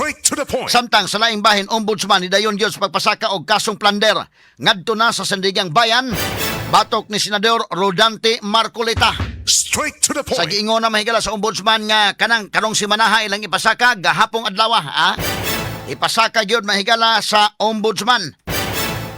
Straight to the point. Samtang sa laing bahin, ombudsman ni dayon gyud sa pagpasaka og kasong plunder ngadto na sa Sandigang Bayan, batok ni Senador Rodante Marcolita. Straight to the Sa point. giingon na mahigala sa ombudsman nga karong simanaha ilang ipasaka gahapong adlaw ipasaka gyud mahigala sa ombudsman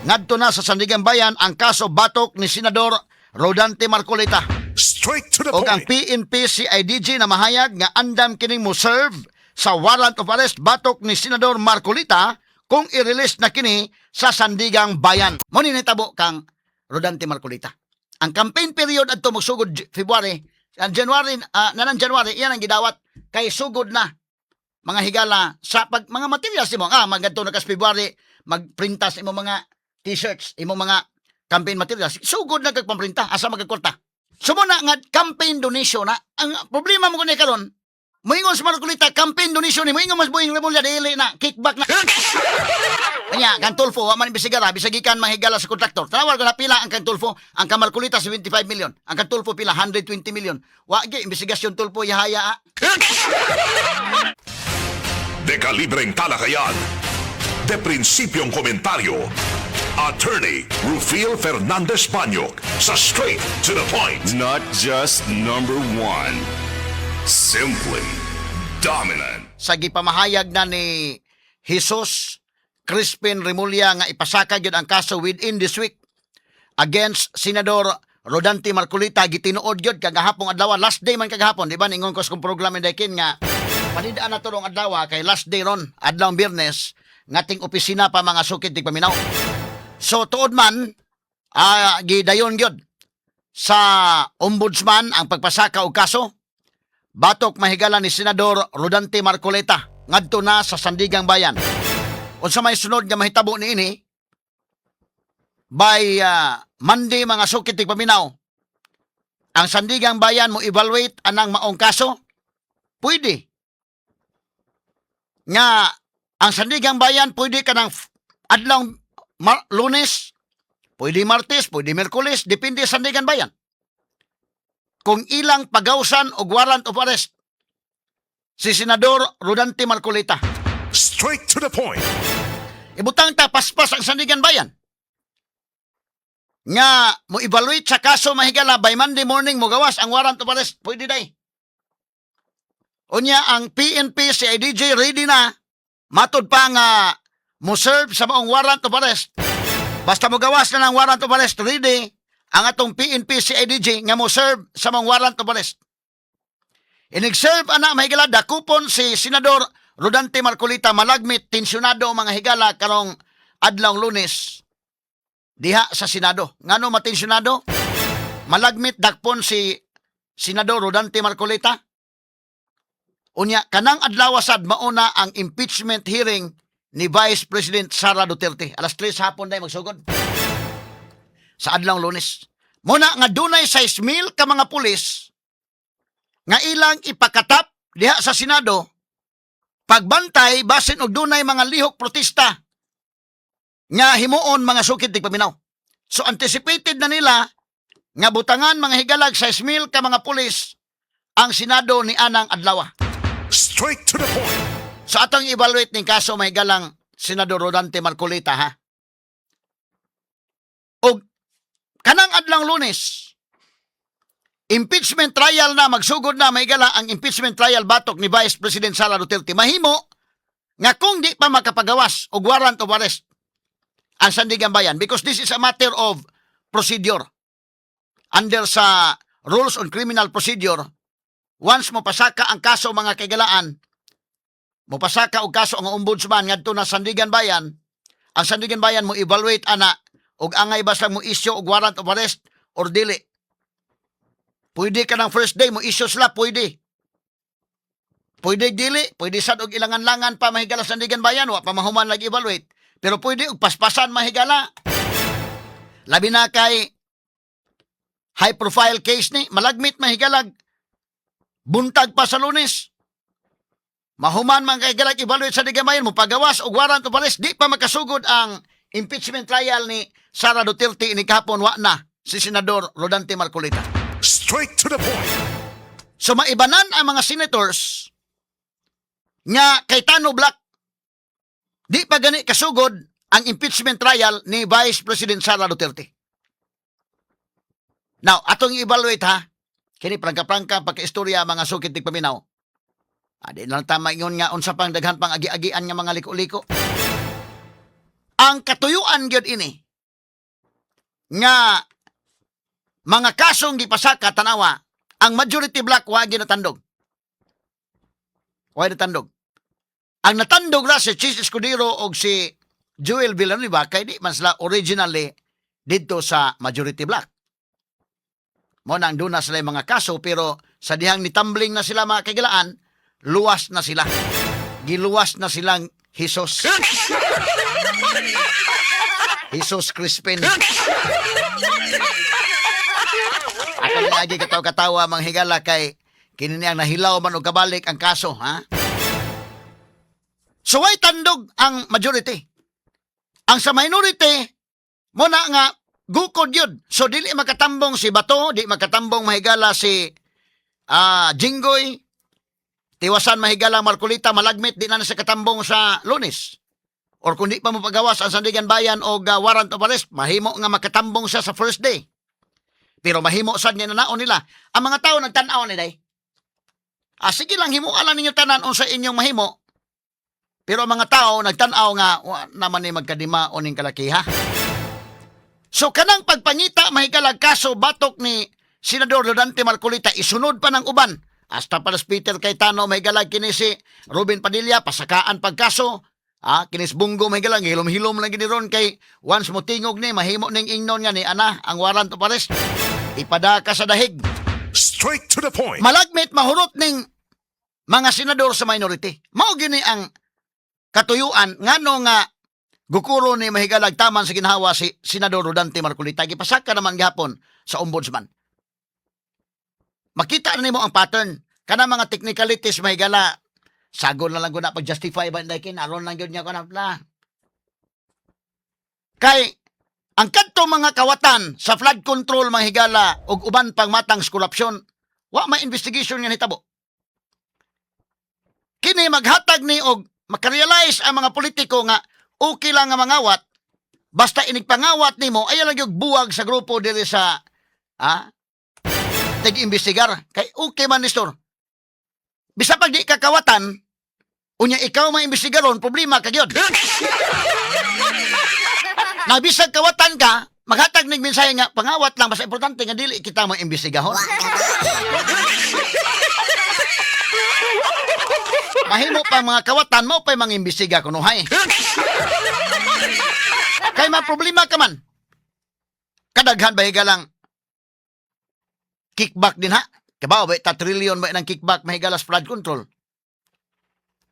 ngadto na sa Sandigang Bayan ang kaso batok ni Senador Rodante Marcolita. Straight to the Og ang point. PNP CIDG na mahayag nga andam kining mo serve sa warrant of arrest batok ni Senador Marcolita kung i-release na kini sa Sandigang Bayan. Mo ni nitabo kang Rodante Marcolita. Ang campaign period adto magsugod February, January January iyan ang gidawat kay sugod na mga higala sa pag mga materials mo magadto na kas February magprintas imo mga t-shirts, imo mga campaign materials. Sugod na kag pamprinta asa magkakwarta. Sumuna nga campaign donation na. Ang problema mo kuno karon, moingon sa Marcolita campaign donation ni moingon mas buing Remulla dili na kickback na. Kanya kan Tulfo wa man bisigara bisagikan mahigala sa kontraktor. Tawag ko na pila ang kan Tulfo, ang kan Marcolita 75 million, ang kan Tulfo pila 120 million. Wa gi imbestigasyon Tulfo yahaya. Dekalibreng talakayan. De prinsipyong komentaryo. Attorney Rufil Fernandez Banyok sa Straight to the Point. Not just number one, simply dominant. Sa gipamahayag na ni Jesus Crispin Remulla nga ipasaka gyud ang kaso within this week against Senador Rodante Marcolita gitinuod gyud kagahapon adlaw, last day man kagahapon, di ba ningon ko sa kong programa dakin nga panidaan na turong adlaw kay last day ron adlaw Biyernes ngating opisina pa mga sukid tig paminaw. So tuod man gidayon gyud sa ombudsman ang pagpasaka og kaso batok mahigala ni Senador Rodante Marcolita ngadto na sa Sandigang Bayan. Unsa may sunod nga mahitabo niini by Monday mga sukid tig paminaw, ang Sandigang Bayan mo evaluate anang maong kaso, pwede nga ang Sandigang Bayan pwede ka ng adlaw Lunes, pwede Martes, pwede Miyerkules, depende sa Sandigang Bayan. Kung ilang pagawsan o warrant of arrest si Senador Rodante Marcolita. Straight to the point. Ibutang ta paspas ang Sandigang Bayan. Nga mo evaluate sa kaso mahigala by Monday morning mo gawas ang warrant of arrest, pwede day. Unya ang PNP CIDG ready na matod pa nga mo serve sa maong warrant of arrest. Basta mo gawas na ng warrant of arrest, ready ang atong PNP CIDG nga mo serve sa maong warrant of arrest. Inig-serve ana mahigala dakupon si Senador Rodante Marcolita malagmit tensyonado mga higala karong adlaw Lunes diha sa Senado. Ngano matensyonado? Malagmit dakpon si Senador Rodante Marcolita. Unya kanang adlaw sad mauna ang impeachment hearing ni Vice President Sara Duterte. Alas 3 hapon day magsugod. Sa adlaw Lunes. Muna nga dunay 6,000 ka mga pulis nga ilang ipakatap diha sa Senado pagbantay basin og dunay mga lihok protesta nga himuon mga sukid tig paminaw. So anticipated na nila nga butangan mga higalag 6,000 ka mga pulis ang Senado ni anang adlaw. Straight to the point. So atong evaluate ning kaso mahigalang Senador Rodante Marcolita ha. Og kanang adlang Lunes impeachment trial na magsugod na mahigala ang impeachment trial batok ni Vice President Sara Duterte. Mahimo nga kung di pa makapagawas og warrant of arrest ang Sandigang Bayan because this is a matter of procedure. Under sa Rules on Criminal Procedure, once mo pasaka ang kaso mga kagalaan, mo pasaka og kaso ang ombudsman ngadto na Sandigan Bayan, ang Sandigan Bayan mo evaluate ana og angay basta mo issue og warrant of arrest or dili. Pwede ka ng first day mo issue sila, pwede. Pwede dili, pwede sad og ilangan-langan pa mahigala sa Sandigan Bayan, wa pa mahuman lagi evaluate. Pero pwede og paspasan mahigala. Labi na kay high profile case ni malagmit mahigalag buntag pa sa Lunes. Mahuman man kay galag evaluate sa Digamayan mo pagawas og warrant of arrest di pa makasugod ang impeachment trial ni Sara Duterte ini kahapon wa na si Senador Rodante Marcolita. Straight to the point. So maibanan ang mga senators nga kay Tano Black Di pa gani kasugod ang impeachment trial ni Vice President Sara Duterte. Now, atong evaluate ha. Kini prangka-prangka pagkaistorya mga sukit tig paminaw. Di lang tama ingon nga unsa pang daghan pang agi-agian nga mga liko-liko. Ang katuyuan gyud ini nga mga kasong gipasaka tanawa, ang majority black wa ginatandog. Wa natandog. Ang natandog ra si Chis Escudero og si Joel Villanueva kay di man sila originally dito sa majority black. Mo nang doon na sila yung mga kaso, pero sa dihang nitumbling na sila mga kagilaan, luwas na sila. Giluwas na silang Jesus. Jesus Crispin. Ako lagi katawa-katawa mga higala kay kinini ang nahilaw man og kabalik ang kaso, ha? So way tandog ang majority. Ang sa minority, mo na nga gukod yun. So, dili makatambong si Bato, di makatambong mahigala si Jinggoy, tiwasan mahigala Marcolita, malagmit, di na sa katambong sa Lunes. Or kung di pa mo pagawas ang Sandigan Bayan o warrant of arrest, mahimo nga makatambong siya sa first day. Pero mahimo sad niya na naon nila. Ang mga tao nagtanaw ni day. Sige lang, himualan ninyo tanan sa inyong mahimo. Pero ang mga tao nagtanaw nga, naman ni magkadima o ning kalakiha. So kanang pagpangita mahikalag kaso batok ni Senador Rodante Marcolita isunod pa ng uban. Hasta palas Peter Cayetano mahigalag kini si Robin Padilla pasakaan pagkaso. Kinis Bungo mahigalag hilom-hilom lang gini ron kay once mo tingog ni mahimo ning ingnon nga ni ana ang warrant of arrest. Ipadaka sa dahig. Straight to the point. Malagmit mahurot ning mga senador sa minority. Mao gini ang katuyuan ngano nga gukuro ni mahigalag taman sa ginhawa si Senador Rodante Marcolita. Gipasaka naman gihapon sa ombudsman. Makita na nimo ang pattern. Kana mga technicalities mahigala. Sagol na lang ko na pag-justify ba hindi aron lang yun niya ko na. Kay, ang kadto mga kawatan sa flood control mahigala og uban pang matang korupsyon, wa may investigation nga hitabo. Kini maghatag ni og makarealize ang mga politiko nga okay lang nga mangawat, basta inigpangawat nimo ay lang yung buwag sa grupo dili sa tag-imbestigar. Kay okay man Nestor. Bisa pag di kakawatan, unya ikaw maimbestigaron, problema ka gyud. Nabisag kawatan ka, maghatag nig mensahe nga pangawat lang, basta importante nga dili kita maimbestigahon. Mahimo pa mga kawatan mo pa mga imbestiga kunuhay. Kay may problema ka man. Kadaghan ba higalang kickback din ha? Kabaw ba 3 trillion ba ng kickback mahigalas flood control?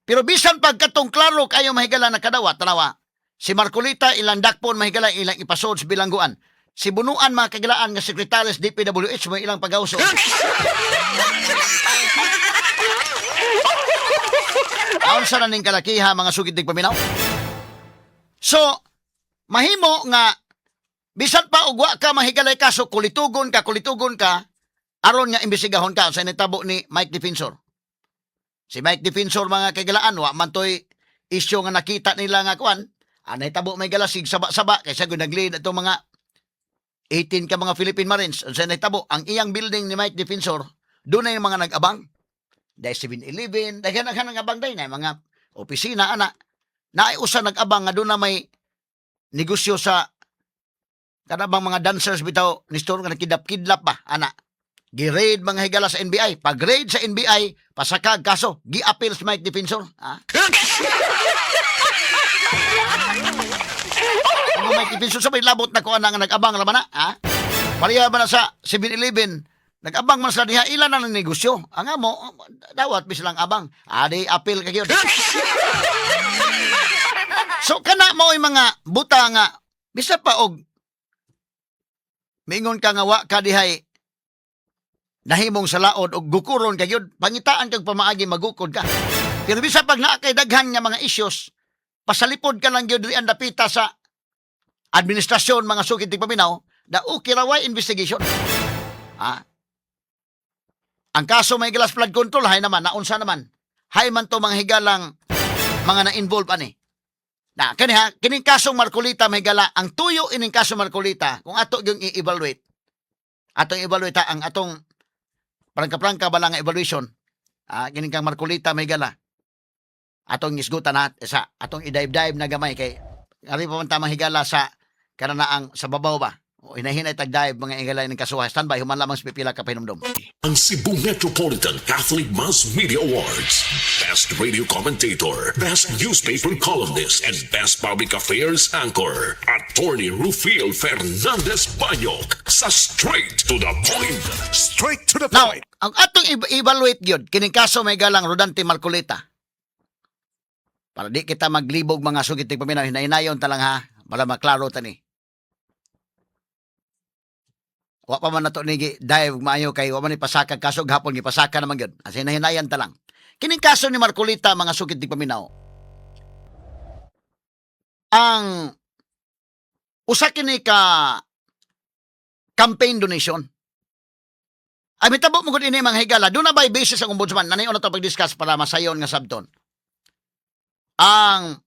Pero bisan pagkatong klaro kayo mahigala na kadawa, tanawa. Si Marcolita ilang dakpon mahigala ilang ipasod sa bilangguan. Si Bunuan mga kagilaan nga sekretaris DPWH may ilang pagawso. Aon sa naning kalakiha mga sugid tig paminaw. So, mahimo nga bisan pa ugwa ka mahigalay kaso kulitugon ka aron nga imbestigahon ka sa nitabo ni Mike Defensor. Si Mike Defensor mga kagilaan wa man toy isyu nga nakita nila nga kuan, anay tabo may galasig saba-saba kaysa gud naglid ato mga 18 ka mga Philippine Marines. Sa nitabo ang iyang building ni Mike Defensor, doon na yung mga nag-abang. Dahil 7-Eleven, dahil nag-abang dahil na mga opisina, ana. Naiusa nag-abang nga doon na may negosyo sa kanabang mga dancers bitaw ni store nga nakidap-kidlap ba, ana. Gi-raid mga higala sa NBI. Pag-raid sa NBI, pasakag kaso, gi-appeal si Mike Defensor. Ang Mike Defensor sabay labot na ko nga nag-abang raman na, Pariya ba na sa 7-Eleven, nag-abang man sa diha, ilan na ng negosyo. Ang mo, dawat bisilang abang. Di appeal ka yun. So, kana mo yung mga buta nga, bisa pa og, mingon ka nga wa ka dihay, nahimong sa laod og gukuron ka yun, pangitaan kag pamaagi magukod ka. Pero bisa pag naakay daghan nga mga issues, pasalipod ka lang yun ang dapita sa administrasyon mga sukid tig paminaw, na okay raway investigation. Ang kaso may glass flood control, hay naman, naunsa naman. Hay man to mga higalang mga na-involve ani. Na kani ha, kining kasong Marcolita may gala, ang tuyo ining kasong Marcolita, kung ato yung i-evaluate, atong evaluate ang atong prangka-prangka ba lang nga evaluation, kining kang Marcolita may gala, atong isgutan na, sa atong i-dive-dive na gamay, kay ari pa man tamang higala sa kananaang sa babaw ba, o hinahinay tag-dive mga igalay ng kasuha, standby, human lamang sa pipila ka pahinumdum. Ang Cebu Metropolitan Catholic Mass Media Awards. Best Radio Commentator, Best Newspaper Columnist, and Best Public Affairs Anchor. Attorney Rufil Fernandez Banyok sa Straight to the Point. Straight to the Now, point. ang atong evaluate gyud kining kaso may galang Rodante Marcolita. Para di kita maglibog mga sugit tig paminaw, hinay-hinayon ta lang ha, para maklaro ta ni. Wa pa man nato ni dive maayo kay wa man ni pasaka kaso gahapon gipasaka naman gyud. As hinay-hinayan ta lang. Kining kaso ni Marcolita mga sugit tig paminaw. Ang usa kini ka campaign donation. Ay mitabo mo gud ini mga higala, do na by basis ang ombudsman, nanayon na to pag-discuss para masayon nga sabton. Ang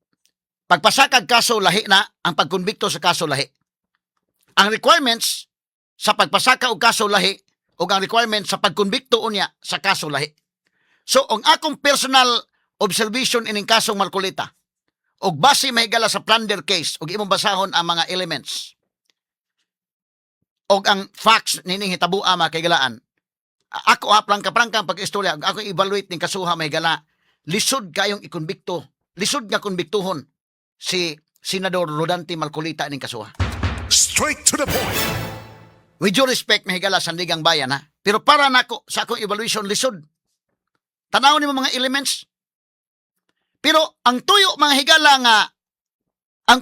pagpasakag kaso lahi na, ang pagkonbikto sa kaso lahi. Ang requirements sa pagpasaka og kaso lahi o ang requirements sa pagkonbikto unya sa kaso lahi. So, ang akong personal observation ining kasong Marcolita, og base mahigala sa plunder case, og imong basahon ang mga elements, og ang facts nining hitabua mga kaigalaan, ako prangka-prangka pag-istorya, ako evaluate ning kasuha mahigala, lisod kayong ikonbikto, lisod nga konbiktuhon si Senador Rodante Marcolita ning kasuha. Straight to the point. With due respect, mahigala sandigang bayan ha. Pero para nako sa akong evaluation, lisod. Tanawon nimo mga elements. Pero ang tuyo mga higala nga,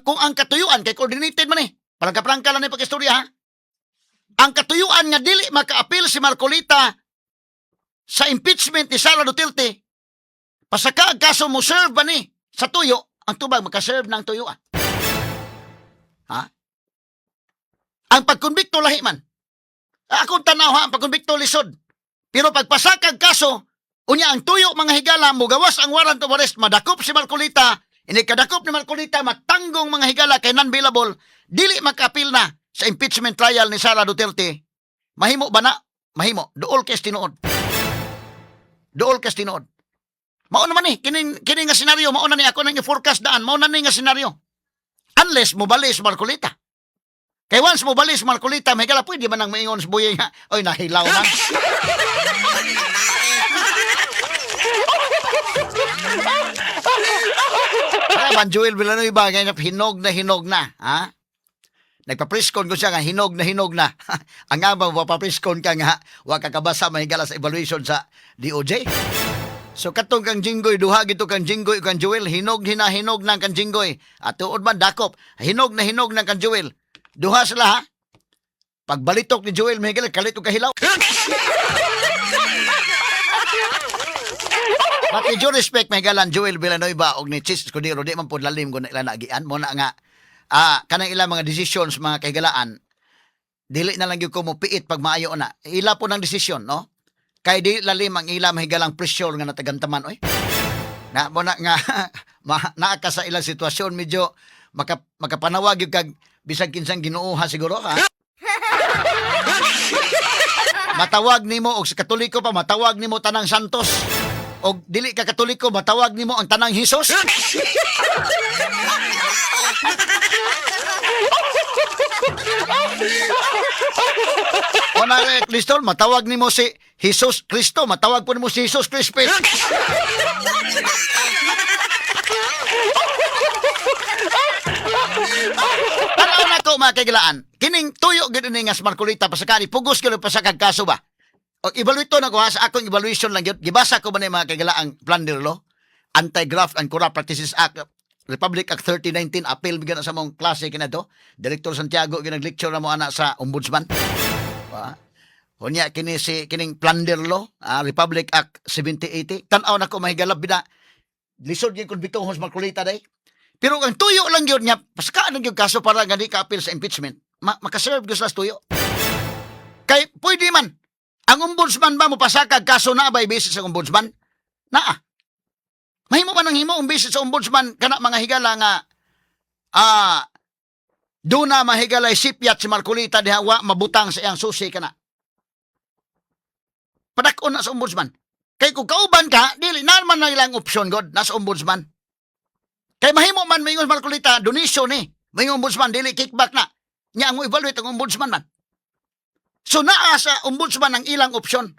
kung ang katuyuan kay coordinated man eh. Prangka-prangka lang ni pag-istorya ha. Ang katuyuan nga dili maka-appeal si Marcolita sa impeachment ni Sara Duterte, pasaka ang kaso mo serve ba ni sa tuyo, ang tubag makaserve ng tuyuan. Ha? Ang pagkonbikto lahi man. Akong tanaw ha, ang pagkonbikto lisod. Pero pagpasakag kaso, unya ang tuyo mga higala, mugawas ang warrant of arrest, madakop si Marcolita, ini kadakop ni Marcolita, matanggong mga higala kay non-bailable, dili maka-appeal na sa impeachment trial ni Sara Duterte. Mahimo ba na? Mahimo. Dool kes tinuod. Dool kes tinuod. Mao naman kining nga senaryo, mao na ni ako nang i-forecast daan, mao na ni nga senaryo. Unless mobalis Marcolita. Kay once mobalis Marcolita, may kala pwede man nang maingon sa buhay nga, oy nahilaw na. Kaya man Joel Villanueva, ganyan hinog na, ha? Nagpapriskon ko siya nga hinog na. Ang nga ba mapapriskon ka nga, wa ka kabasa mahigala sa evaluation sa DOJ. So katong kang Jinggoy, duha gito kang Jinggoy kang Joel, hinog na kang Jinggoy. At tuod man dakop, hinog na kang Joel. Duha sila ha. Pagbalitok ni Joel, mahigala kalit o kahilaw. But with due respect, mahigala Joel Villanueva og ni Chis Escudero, di man po lalim ko na ilan nagian. Muna nga, kanang ilang mga decisions, mga kahigalaan, dili na lang yung kumupiit pag maayo na. Ila po ng desisyon, no? Kay di lalim ang ila mahigalang pressure nga natagantaman, oy. Na mo na nga naaka sa ilang sitwasyon medyo makapanawag yung kag bisag kinsang ginuuha siguro ha. Matawag nimo og sa Katoliko pa matawag nimo tanang Santos. Og dili ka Katoliko matawag nimo ang tanang Hesus. Ona Kristo, matawag nimo si Jesus Kristo, matawag po nimo si Jesus Crispin. Tanaw na ko mga kaigalaan, kining tuyo gid ni nga Marcolita pasakani pugos gyud pasakag kaso ba. O evaluate na ko ha, sa akong evaluation lang gyud, gibasa ko ba ni mga kaigalaang plunder law, Anti-Graft and Corrupt Practices Act, Republic Act 3019, appeal bigyan sa mong klase kinato. Director Santiago ginag-lecture na mo ana sa ombudsman. Hunya kining plunder law, Republic Act 7080. Tan-aw na ko mahigalab bida. Lisod gyud kun bitong hos Marcolita day. Pero ang tuyo lang yun niya, pasaka lang yung kaso para nga di ka-appeal sa impeachment. Makaserve ko sa tuyo. Kay, pwede man. Ang ombudsman ba mo pasakag kaso na ba basis sa ombudsman? Naa. Mahimo man ang himo ang basis sa ombudsman kana mga higala nga doon na mahigalay sipyat si Marcolita diha wa mabutang sa iyang susi kana. Padakon na sa ombudsman. Kay kung kauban ka, dili na man na ilang opsyon god na sa ombudsman. Kay mahimo man maingos Marcolita donation ni. Mayong ombudsman dili kickback na. Nya ang evaluate ang ombudsman man. So naa sa ombudsman ang ilang opsyon.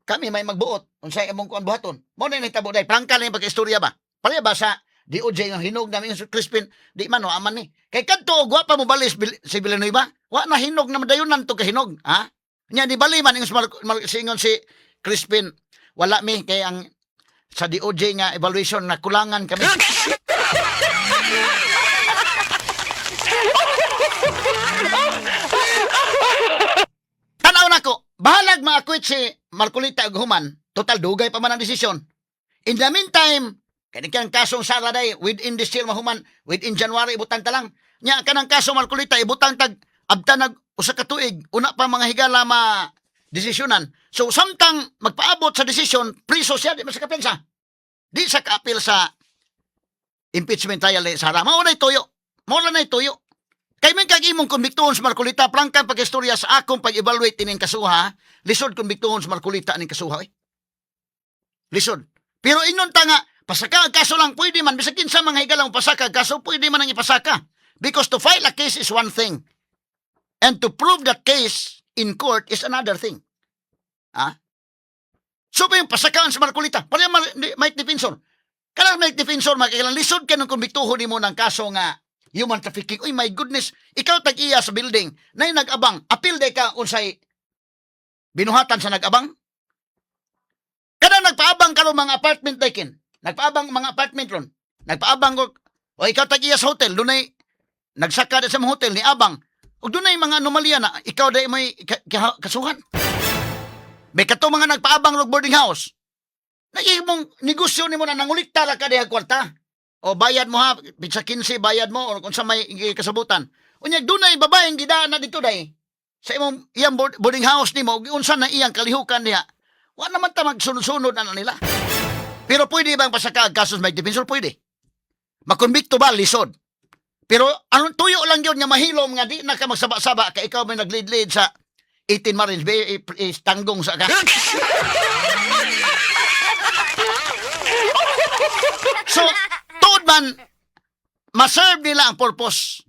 Kami may magbuot unsay among kuan buhaton. Mo na nahitabo day prangka lang pagka-istorya ba. Pareha ba sa DOJ nga hinog namin sa Crispin, di man aman ni. Kay kadto gwapa mo balis si Villanueva, wa na hinog na madayonan to ka hinog, ha? Nya di bali man singon si Crispin, wala mi kay ang sa DOJ nga evaluation na kulangan kami. Tanaw nako, bahalag ma-acquit si Marcolita ug human, total dugay pa man ang desisyon. In the meantime, kanang kasong Saraday within this year mahuman, within January ibutang ta lang. Nya kanang kaso Marcolita ibutang tag abta nag usa ka tuig, una pa mga higala desisyonan. So samtang magpaabot sa desisyon, priso siya di man sa kapensa. Di sa kaapil sa impeachment trial ni Sara. Mao na tuyo. Mao na tuyo. Kay men kag imong konbiktuhon sa Marcolita, prangkan pag-istorya sa akong pag-evaluate ining kasuha, lisod konbiktuhon sa Marcolita aning kasuha. Lisod. Pero inon ta nga pasaka ang kaso lang pwede man bisag kinsa mga higala mo pasaka kaso pwede man ang ipasaka. Because to file a case is one thing. And to prove that case in court is another thing. So ba yung pasakaan sa Marcolita? Pareha Mike Defensor. Kanang Mike Defensor, magkailang lisod ka ng kumbiktuho ni mo ng kaso nga human trafficking. Uy, my goodness, ikaw tag-iya sa building na yung nag-abang. Apil day ka unsay binuhatan sa nag-abang? Kanang nagpaabang ka ron mga apartment daykin. Nagpaabang mga apartment ron. Nagpaabang ko, o ikaw tag-iya sa hotel, doon ay nagsaka sa mga hotel ni Abang. O doon ay mga anomalya na ikaw day may kasuhan. May kato mga nagpaabang rog boarding house. Nagigmong negosyo ni mo na nangulikta ra ka diha kwarta. O bayad mo ha, sa 15 bayad mo o kung sa may kasabutan. Unya dunay babaeng gidaan na dito day. Sa imong iyang boarding house nimo unsa na iyang kalihukan diha. Wa naman ta magsunod-sunod na nila. Pero pwede bang pasaka ang kaso sa Mike Defensor? Pwede. Makonbikto ba lisod? Pero anong tuyo lang yun nga mahilom nga di na ka magsaba-saba ka ikaw may nag-lead sa 18 Marines Bay tanggong sa ka. So, tuod man, maserve nila ang purpose.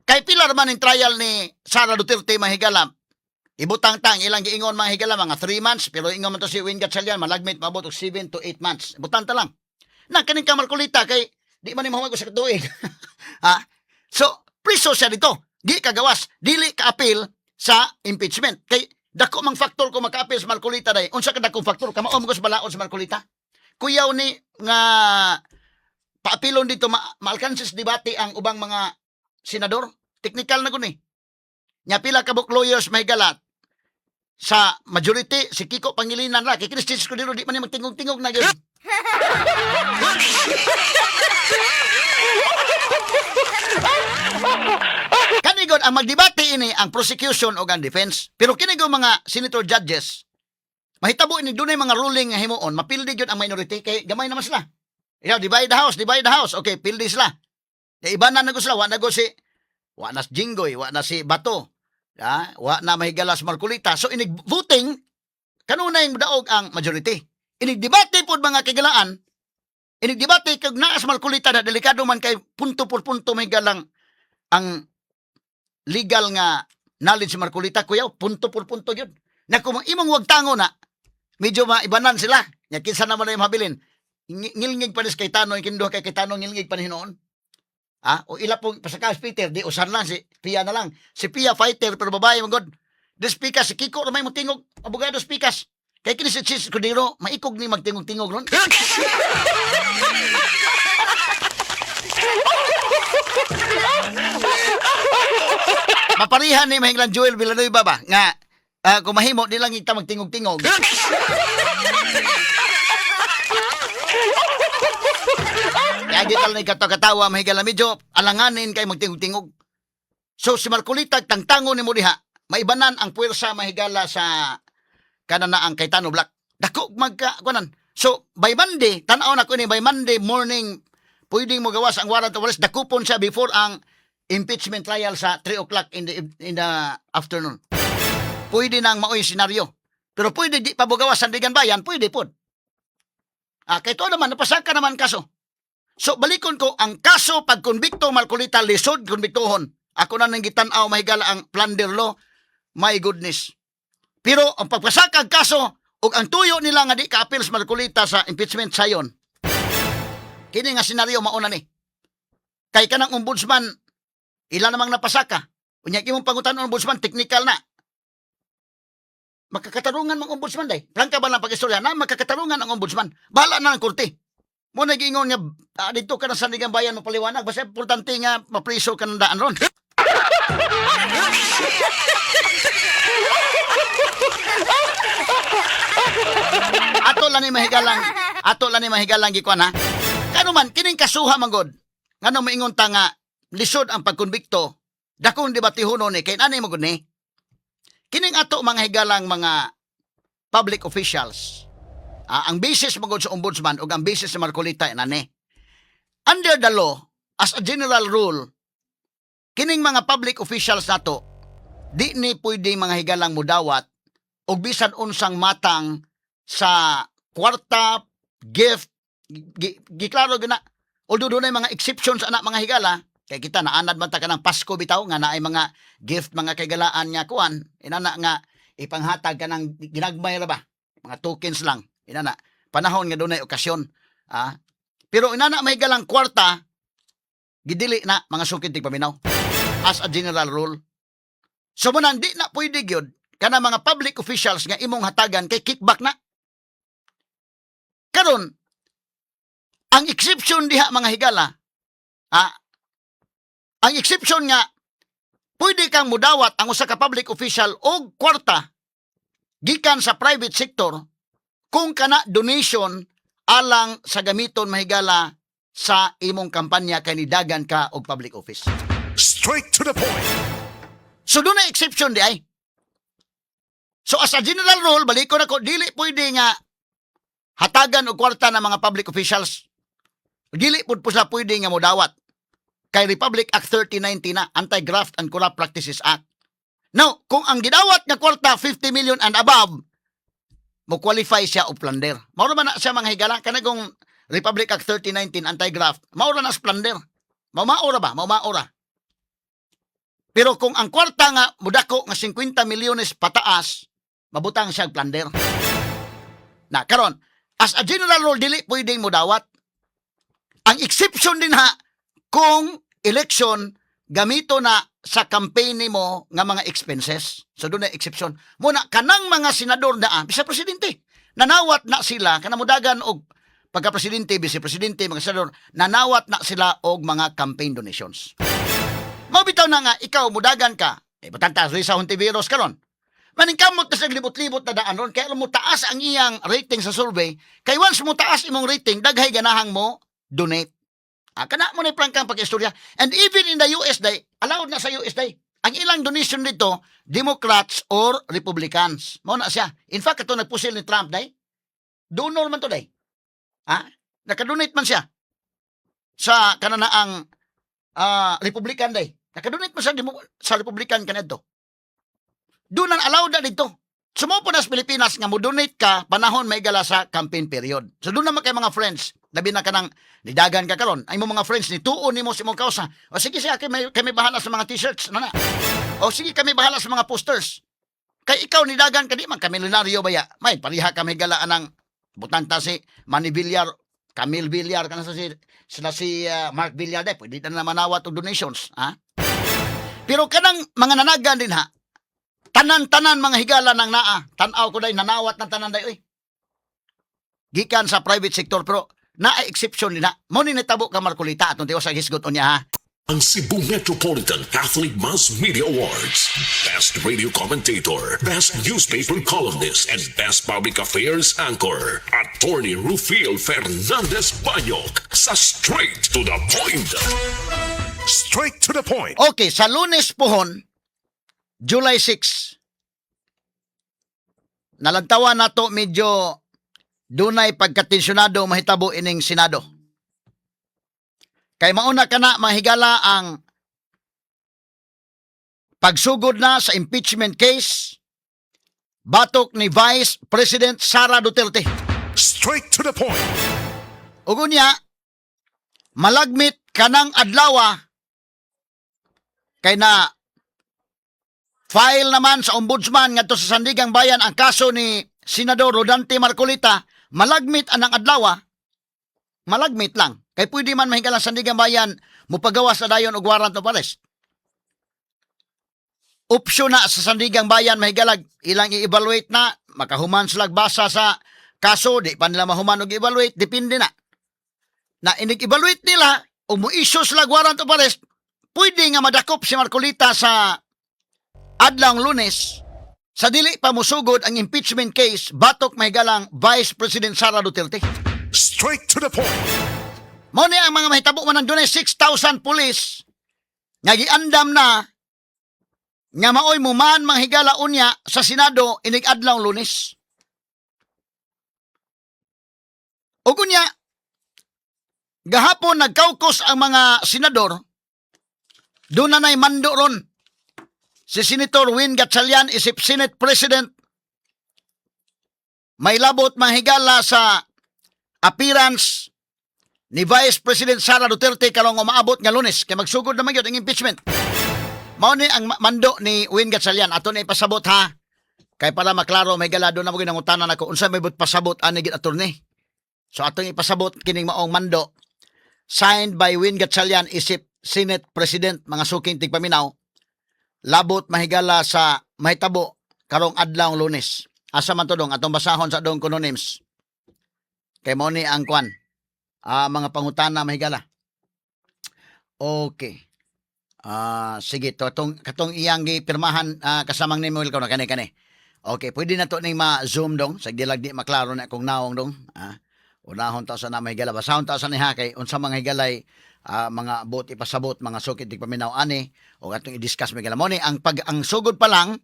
Kay pilar man yung trial ni Sara Duterte mahigala. Ibutang-tang, ilang giingon mahigala, mga 3 months, pero ingon man to si Win Gatchalian, malagmit maabot og 7 to 8 months. Ibutang ta lang. Na, kaning ka Marcolita, kay di man yung mahumag ko sa katuig. So, priso siya dito. Di kagawas, dili ka-appeal sa impeachment. Kay, dako mang faktor ko maka-appeal sa Marcolita day. Unsa ka dakong faktor? Kamaom ko sa balaod sa Marcolita. Kuyaw ni nga paapilon dito maalkansis debate ang ubang mga senador. Technical na guni. Nya pila ka book lawyers may galat. Sa majority, si Kiko Pangilinan ra. Kay Christine Escudero, di man yung magtingog-tingog na yun. Kanigod, ang magdebate ini ang prosecution o ang defense. Pero kinigod mga senator judges, mahitabo ini dunay mga ruling nga himuon, mapildi gyud ang minority kay gamay naman sila. Divide the house, divide the house. Okay, pildi sila. Iba na nago sila, wa si Jinggoy, wa na si Bato. Wa na mahigala sa Marcolita. So inig voting kanunay daog ang majority. Inig debate pod mga kagalaan. Inig debate kag naa sa Marcolita na delikado man kay punto por punto mahigalang ang legal nga knowledge sa Marcolita kuya, punto por punto gyud. Na kung imong wag tango na medyo maibanan sila. Nya kinsa naman na mabilin. Ngilngig pa ni kay Tano, ikinduha kay Tano ngilngig pa ni hinoon. O ila pong pasaka si Peter, di usan lang si Pia na lang. Si Pia fighter pero babae magod. Des Pikas si Kiko ramay mo tingog, abogado Pikas. Kay kini si Chis Cordero, maikog ni magtingog-tingog ron. Maparihan ni mahinglan Joel Villanueva ba nga kung mahimo di lang ita magtingog-tingog. Kaya di tal na ikatawa mahigala medyo alanganin kay magtingog-tingog. So si Marcolita tangtango ni mo diha, maibanan ang puwersa mahigala sa kanana ang Cayetano Black. Dako kunan. So by Monday, tan-aw na ko ni by Monday morning pwedeng mo gawas ang warrant of arrest, dakupon siya before ang impeachment trial sa 3 o'clock in the afternoon. Pwede nang maoy senaryo. Pero pwede di pa bugawas sa Sandigan Bayan, pwede po. Kaya ito naman, napasaka naman kaso. So, balikon ko, ang kaso pag konbikto Marcolita, lisod konbiktohon. Ako na nang gitanaw mahigala ang plunder law, my goodness. Pero ang pagpasaka ang kaso, ug ang tuyo nila nga di ka-appeal sa Marcolita sa impeachment sayon. Kini nga senaryo mauna ni. Kay kanang ombudsman, ilan namang napasaka. Unya imong pangutan ng ombudsman, technical na. Makakatarungan mang ombudsman day. Prangka ba lang pag-istorya na makakatarungan ang ombudsman. Bahala na ng korte. Mo nagingon nga dito ka na sa Sandigan Bayan mapaliwanag basta importante nga mapriso ka ng daan ron. Ato lang ni mahigalang gikuan ha. Kano man kining kasuha manggod. Ngano maingon ta nga lisod ang pagkonbikto. Dakong debatihon ni kay anay magud ni. Kining ato mga higalang mga public officials, ang basis magod sa ombudsman o ang basis sa Marcolita inane. Under the law, as a general rule, kining mga public officials nato, di ni pwede mga higalang mudawat o bisan unsang matang sa kwarta, gift, giklaro gina. Although doon ay mga exceptions anak mga higala, kay kita naanad man ta ka ng Pasko bitaw nga naay mga gift mga kagalaan nga kuan inana nga ipanghatag ka ng ginagmay ra ba mga tokens lang inana panahon nga dunay okasyon pero inana may galang kwarta gidili na mga sukid tig paminaw as a general rule so mo di na pwede gyud kana mga public officials nga imong hatagan kay kickback na karon ang exception diha mga higala ang exception nga, pwede kang mudawat ang usa ka public official o kwarta gikan sa private sector kung kana donation alang sa gamiton mahigala sa imong kampanya kay nidagan ka og public office. Straight to the point. So doon na exception di ay. So as a general rule, balik ko na ko, dili pwede nga hatagan og kwarta ng mga public officials. Dili po sa pwede nga mudawat. Kay Republic Act 3090 na, Anti-Graft and Corrupt Practices Act. Now, kung ang gidawat nga kwarta 50 million and above, mo qualify siya o plunder. Maura man na siya mga higala, kanagong Republic Act 3019 Anti-Graft, maura na sa plunder. Maura ba? Maura. Pero kung ang kwarta nga mudako nga 50 milyones pataas, mabutang siya plunder. Na, karon, as a general rule, dili pwedeng mudawat. Ang exception din ha, kung election gamito na sa campaign mo nga mga expenses. So doon na exception. Muna kanang mga senador na bisa presidente. Nanawat na sila kanamudagan og pagka-presidente, vice-presidente, mga senador, nanawat na sila og mga campaign donations. Mabitaw na nga ikaw mudagan ka. Batanta Risa Hontiveros karon. Maningkamot na sa libot-libot na daan ron kaya mo taas ang iyang rating sa survey. Kay once mo taas imong rating, daghay ganahang mo donate. Kana mo na prangkang pag-istorya. And even in the US day, allowed na sa US day. Ang ilang donation dito, Democrats or Republicans. Mao na siya. In fact, ito nagpusil ni Trump day. Donor man to day. Nakadonate man siya sa kananaang Republican day. Nakadonate man siya sa Republican kanadto. Doon ang allowed na dito. Sumupo na sa Pilipinas nga mo donate ka panahon may gala sa campaign period. So doon naman kay mga friends, labi na ka ng nidagan ka karon. Ay mo mga friends ni tuon nimo si mong kausa. O sige siya kami bahala sa mga t-shirts na. O sige kami bahala sa mga posters. Kay ikaw nidagan ka di man kami milyonaryo baya. May pariha kami galaan ng butanta si Manny Villar, Camille Villar kana si Mark Villar day. Pwede na manawat og donations, Pero kanang mga nanagan din ha. Tanan-tanan mga higala ng naa. Tanaw ko day nanawat ng tanan day. Gikan sa private sector pero naa exception nila. Mo ni natabo ka Marcolita atong tiwas sa hisgot unya ha. Ang Cebu Metropolitan Catholic Mass Media Awards. Best Radio Commentator, Best Newspaper Columnist, and Best Public Affairs Anchor. Attorney Rufil Fernandez Banyok sa Straight to the Point. Straight to the point. Okay, sa Lunes pohon, July 6, nalantawan nato medyo dunay pagkatensyonado mahitabo ining Senado. Kay mauna ka na mahigala ang pagsugod na sa impeachment case batok ni Vice President Sara Duterte. Straight to the point. Ug unya, malagmit kanang adlaw kay na file naman sa ombudsman ngadto sa Sandigang Bayan ang kaso ni Senador Rodante Marcolita. Malagmit anang adlaw, malagmit lang. Kay pwede man mahigala sa Sandigang Bayan mupagawas na dayon og warrant of arrest. Opsyon na sa Sandigang Bayan mahigalag ilang i-evaluate na, makahuman sila basa sa kaso, di pa nila mahuman og evaluate, depende na. Na inig-evaluate nila o mo-issue sila warrant of arrest, pwede nga madakop si Marcolita sa adlawng Lunes sa dili pa musugod ang impeachment case batok mahigalang Vice President Sara Duterte. Straight to the point. Mao ni ang mga mahitabo man dunay 6,000 pulis nga giandam na nga maoy muman manghigala unya sa Senado inig adlawng Lunes. O kunya, gahapon nagkaukos ang mga senador, doon na na'y mando ron. Si Senator Win Gatchalian isip Senate President, may labot mahigala sa appearance ni Vice President Sara Duterte karong umaabot nga Lunes kay magsugod na magyud ang impeachment. Mao ni ang mando ni Win Gatchalian, ato na ipasabot ha. Kay para maklaro mahigala doon na mo ginangutanan ako unsa may but pasabot ani gid attorney. So atong ipasabot kining maong mando signed by Win Gatchalian isip Senate President, mga suking tigpaminaw, labot mahigala sa mahitabo karong adlawng Lunes. Asa man to dong atong basahon sa dong kunonims. Kay mo ni ang kwan. Mga pangutana mahigala. Okay. Sige to katong iyang gipirmahan kasamang ni Miguel kono kani. Okay, pwede na to ning ma-zoom dong sa dilag di maklaro na kung naong dong. Unahon ta sa na mahigala, basahon ta sa ni ha kay unsa mga higalay mga bot ipasabot, mga sukit tigpaminaw ani o atong i-discuss mahigala mo ni ang sugod pa lang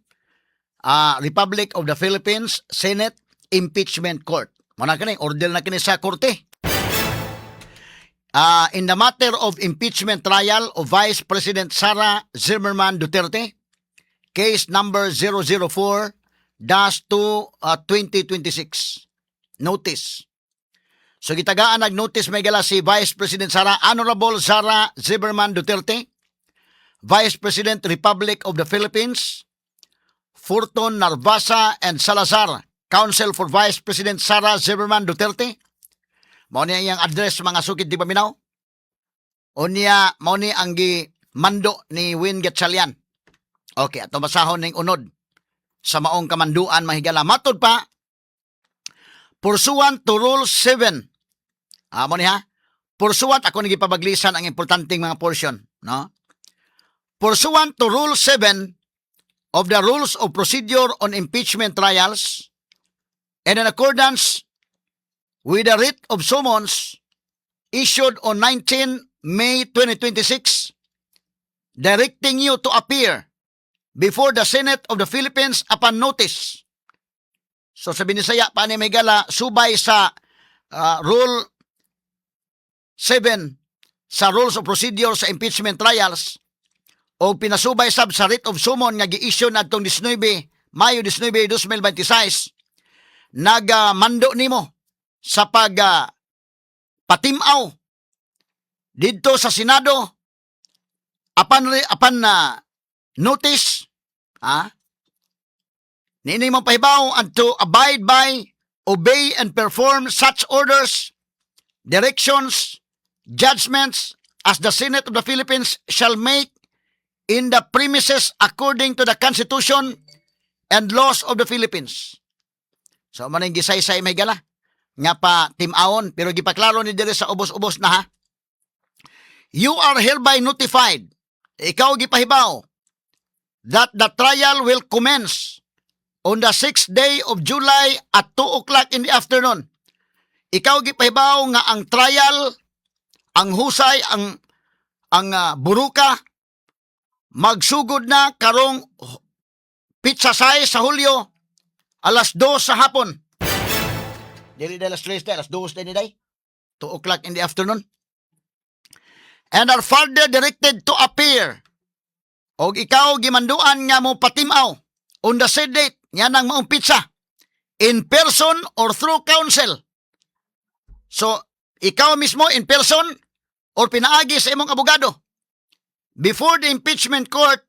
Republic of the Philippines Senate Impeachment Court. Mo na kani order na kini sa korte. In the matter of impeachment trial of Vice President Sara Zimmerman Duterte, case number 004-2-2026. Notice. So gitagaan nag-notice may gala si Vice President Sara, Honorable Sara Zimmerman Duterte, Vice President Republic of the Philippines, Furton Narvasa and Salazar, Counsel for Vice President Sara Zimmerman Duterte. Mao ni iyang address mga sukid di paminaw. Unya mao ni ang mando ni Win Gatchalian. Okay, ato basahon ning unod sa maong kamanduan mahigala. Matod pa, pursuant to Rule 7. Mo ni ha? Pursuant, ako nagipabaglisan ang importanteng mga portion. No? Pursuant to Rule 7 of the Rules of Procedure on Impeachment Trials and in accordance with the writ of summons issued on 19 May 2026, directing you to appear before the Senate of the Philippines upon notice. So sa Binisaya, paano may gala, subay sa Rule 7 sa Rules of Procedure sa Impeachment Trials o pinasubay sab sa writ of summon nga gi-issue nadtong 19 Mayo 19, 2026, nagmando nimo sa patimaw didto sa Senado apan notice nini mo pahibaw and to abide by, obey and perform such orders, directions, judgments as the Senate of the Philippines shall make in the premises according to the Constitution and laws of the Philippines. So manang gisay-say may gala nga pa timawon pero gipaklaro ni dire sa ubos-ubos na ha. You are hereby notified, ikaw gipahibaw, that the trial will commence on the 6th day of July at 2 o'clock in the afternoon. Ikaw gipahibaw nga ang trial, ang husay, ang buruka magsugod na karong pitsasay sa Hulyo alas 2 sa hapon. Dili alas 3 alas 2 din day. 2 o'clock in the afternoon. and are further directed to appear. Og ikaw gimanduan nga mo patimaw on the said date nga nang maumpitsa in person or through counsel. So, ikaw mismo in person or pinaagi sa imong abogado before the impeachment court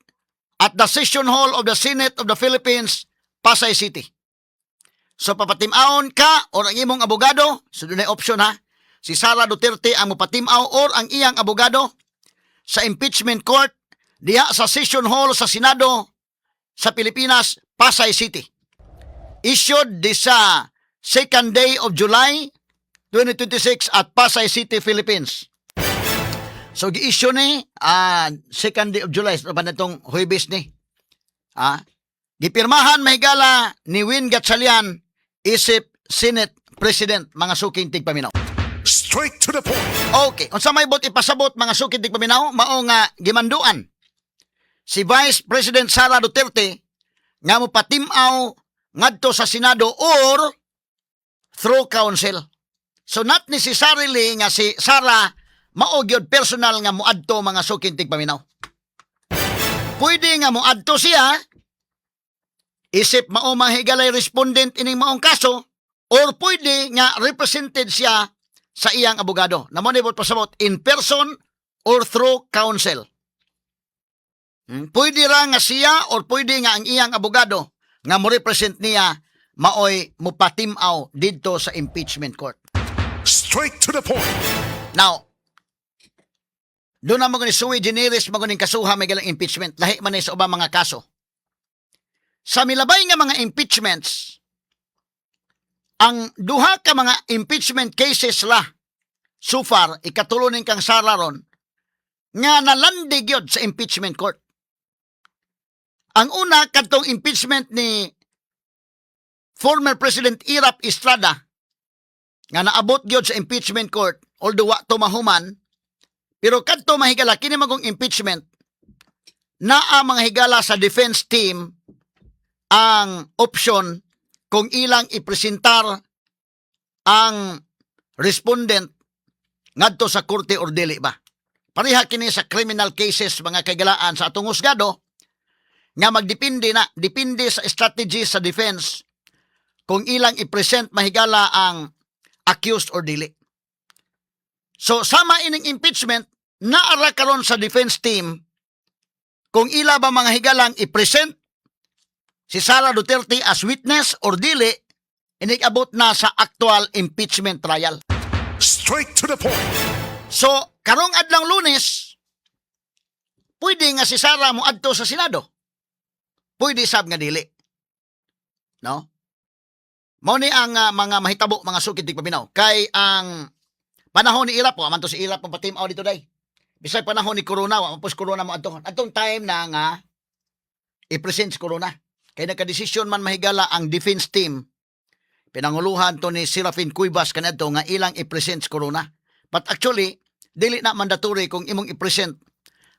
at the session hall of the Senate of the Philippines, Pasay City. So, papatimawon ka or ang imong abogado, so doon ay option ha, si Sara Duterte ang mupatimaw or ang iyang abogado sa impeachment court diha sa session hall sa Senado sa Pilipinas, Pasay City. Issued this 2nd day of July 2026 at Pasay City, Philippines. So, gi-issue ni 2nd day of July, so pa na itong Huwebes ni. Gipirmahan mahigala ni Win Gatchalian, isip Senate President, mga suking tigpaminaw. Straight to the point. Okay, unsa may bot ipasabot mga suking tigpaminaw, mao nga gimanduan si Vice President Sara Duterte nga mo patimaw ngadto sa Senado or through counsel. So not necessarily nga si Sara mao gyud personal nga moadto mga suking tigpaminaw. Pwede nga moadto siya isip mao mahigalay respondent ining maong kaso or pwede nga represented siya sa iyang abogado. Namo ni bot pasabot in person or through counsel. Pwede ra nga siya or pwede nga ang iyang abogado nga mo represent niya maoy mupatimaw didto sa impeachment court. Straight to the point. Now, doon na mga ni sui generis mga ning kasuha may galang impeachment lahi man sa ubang mga kaso. Sa milabay nga mga impeachments, ang duha ka mga impeachment cases la so far ikatulo ning kang Sara ron nga nalandig yun sa impeachment court. Ang una, kadtong impeachment ni former President Irap Estrada nga naabot gyud sa impeachment court although wa to mahuman, pero kadto mahigala kini magong impeachment naa mga higala sa defense team ang option kung ilang ipresentar ang respondent ngadto sa korte or dili ba. Pareha kini sa criminal cases mga kagalaan sa atong husgado nga magdepende na, depende sa strategy sa defense kung ilang i-present mahigala ang accused or dili. So, sama ining impeachment, naara karon sa defense team kung ila ba mga higalang i-present si Sara Duterte as witness or dili, inig-abot na sa actual impeachment trial. Straight to the point. So, karong adlang Lunes, pwede nga si Sara mo adto sa Senado. Pwede sab nga dili. No? Mao ni ang mga mahitabo, mga sukid tigpaminaw. Kay ang panahon ni Irap, aman to si Irap ang patimaw dito day. Bisay panahon ni Corona, mapos Corona mo adto. Atong time na nga i-present si Corona. Kay nagka-desisyon man mahigala ang defense team. Pinanguluhan to ni Serafin Cuevas kanadto nga ilang i-present si Corona. But actually, dili na mandatory kung imong i-present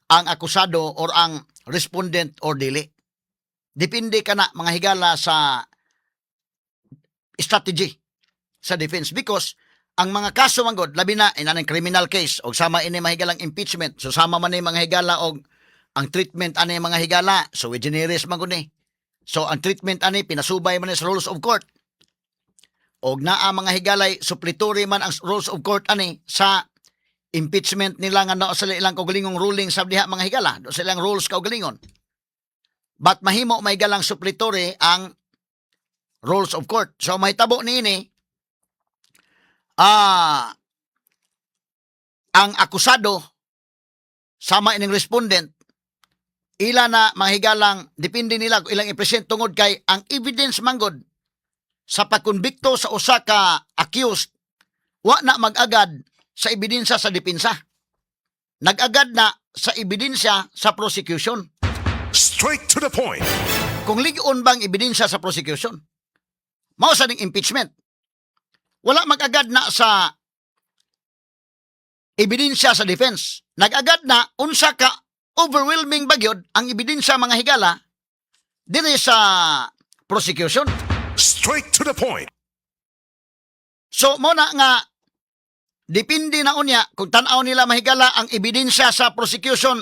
ang akusado or ang respondent or dili. Depende ka na mga higala sa strategy sa defense because ang mga kaso manggod labi na inanang criminal case o sama ini mahigalang impeachment so sama man ni mga higala og ang treatment ani mga higala so generis manggod ni. So ang treatment ani pinasubay man sa rules of court. Og naa mga higalay suppletory man ang rules of court ani sa impeachment nila nga naa sila ilang kaugalingong ruling sa diha mga higala do silang rules kaugalingon. But mahimo may galang suppletory ang rules of court. So mahitabo niini ang akusado sama ining respondent ila na mahigalang depende nila kung ilang i-present tungod kay ang evidence manggod sa pagkonbikto sa usa ka accused wa na mag-agad sa ebidensya sa depensa. Nag-agad na sa ebidensya sa prosecution. Straight to the point. Kung ligon bang ebidensya sa prosecution, mao sa ning impeachment. Wala mag-agad na sa ebidensya sa defense. Nag-agad na unsa ka overwhelming bagyod ang ebidensya mga higala diri sa prosecution. Straight to the point. So mo na nga depende na unya kung tan-aw nila mahigala ang ebidensya sa prosecution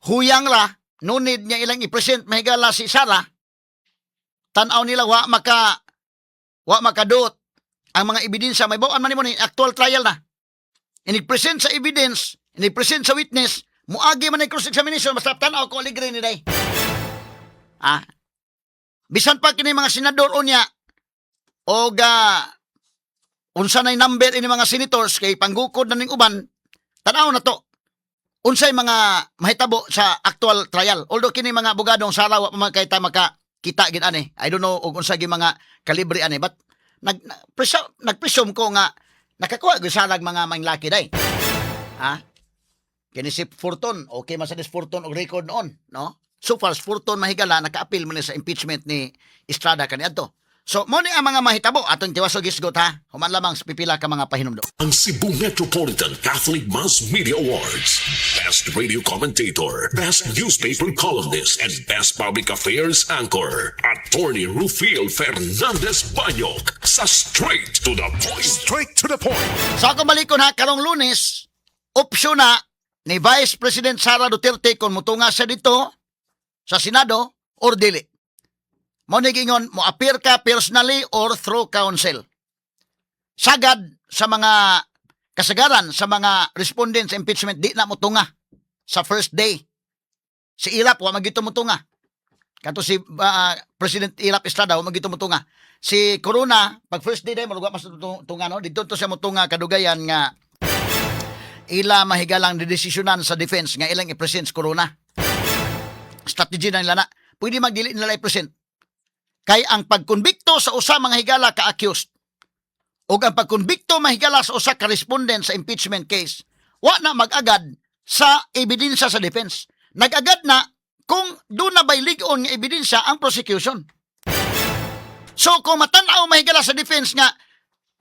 huyang ra, no need niya ilang i-present mahigala si Sara. Tan-aw nila wa makadot ang mga ebidensya may bawaan man nimo ni actual trial na. Inig-present sa evidence, inig-present sa witness, muagi man ang cross-examination basta tan-aw ko aligre ni day. Bisan pa kini mga senador unya o unsa nay number ini mga senators kay panggukod na ning uban, tan-aw na to. Unsay mga mahitabo sa actual trial. Although kini mga abogadong Sara wa pa man kay ta makakita gid ani. I don't know og unsa gi mga kalibre ani, but nagpresume ko nga nakakuha gyud Sara mga manglaki day. Kini si Fortun, okay man sa Fortun og record noon, no? So far Fortun mahigala naka-appeal man sa impeachment ni Estrada kaniadto. So, mo ni ang mga mahitabo atong tiwasog isgot ha. Human lamang sa pipila ka mga pahinumdo. Ang Cebu Metropolitan Catholic Mass Media Awards. Best Radio Commentator, Best Newspaper Columnist, and Best Public Affairs Anchor. Attorney Rufil Fernandez Banyok sa Straight to the Point. Straight to the point. Sa akong balikon ha, karong Lunes, opsyon na ni Vice President Sara Duterte kung mutunga siya dito sa Senado or dili. Mo nigingon mo appear ka personally or through counsel. Sagad sa mga kasagaran sa mga respondents sa impeachment di na mutunga sa first day. Si Irap wa magito mutunga. Kanto si President Irap Estrada wa magito mutunga. Si Corona pag first day day malugwa mas tunga no didto to siya mutunga kadugayan nga ila mahigalang didesisyonan sa defense nga ilang i-present Corona. Strategy na nila na pwede magdili nila i-present. Kay ang pagkonbikto sa usa mga higala ka accused o ang pagkonbikto mahigala sa usa ka respondent sa impeachment case wa na mag-agad sa ebidensya sa defense. Nag-agad na kung doon na bay ligon nga ebidensya ang prosecution. So kung matanaw mahigala sa defense nga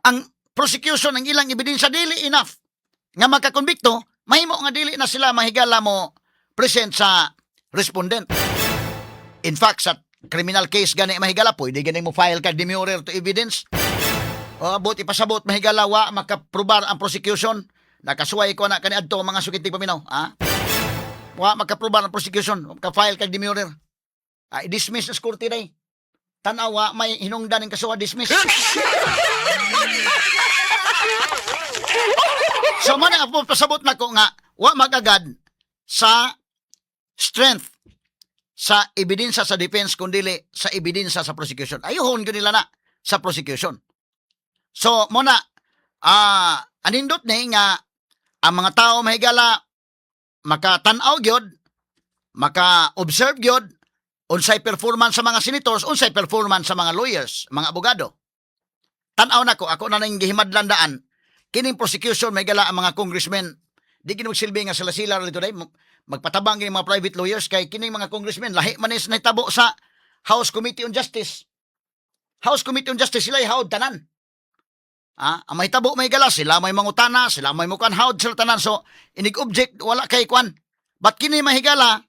ang prosecution ang ilang ebidensya dili enough nga makakonbikto, mahimo nga dili na sila mahigala mo present sa respondent. In fact, sa criminal case gani mahigala pwede gani mo file ka demurrer to evidence. O abot ipasabot mahigala wa makaprobar ang prosecution. Nakasuway ko na kaniadto mga sukitig paminaw, wa makaprobar ang prosecution, ka-file ka demurrer. I-dismiss sa korte day. Tanawa may hinungdan ng kasuwa dismiss. So man ang pasabot na ko nga wa magagad sa strength sa ebidensya sa defense kundili sa ebidensya sa prosecution. Ayuhon ko nila na sa prosecution. So, muna, anindot ni nga ang mga tao mahigala makatanaw gyud, maka-observe gyud unsay performance sa mga senators, unsay performance sa mga lawyers, mga abogado. Tanaw na ko, ako na nang gihimadlandaan, kining prosecution mahigala ang mga congressmen, di kinugsilbi nga sila rito day, magpatabang yung mga private lawyers kay kining mga congressmen lahi manis na hitabo sa House Committee on Justice. House Committee on Justice sila ihawd tanan. Ang mahitabo may gala sila may mangutana, sila may mukan hawd sila tanan. So inig object wala kay kwan. But kini mahigala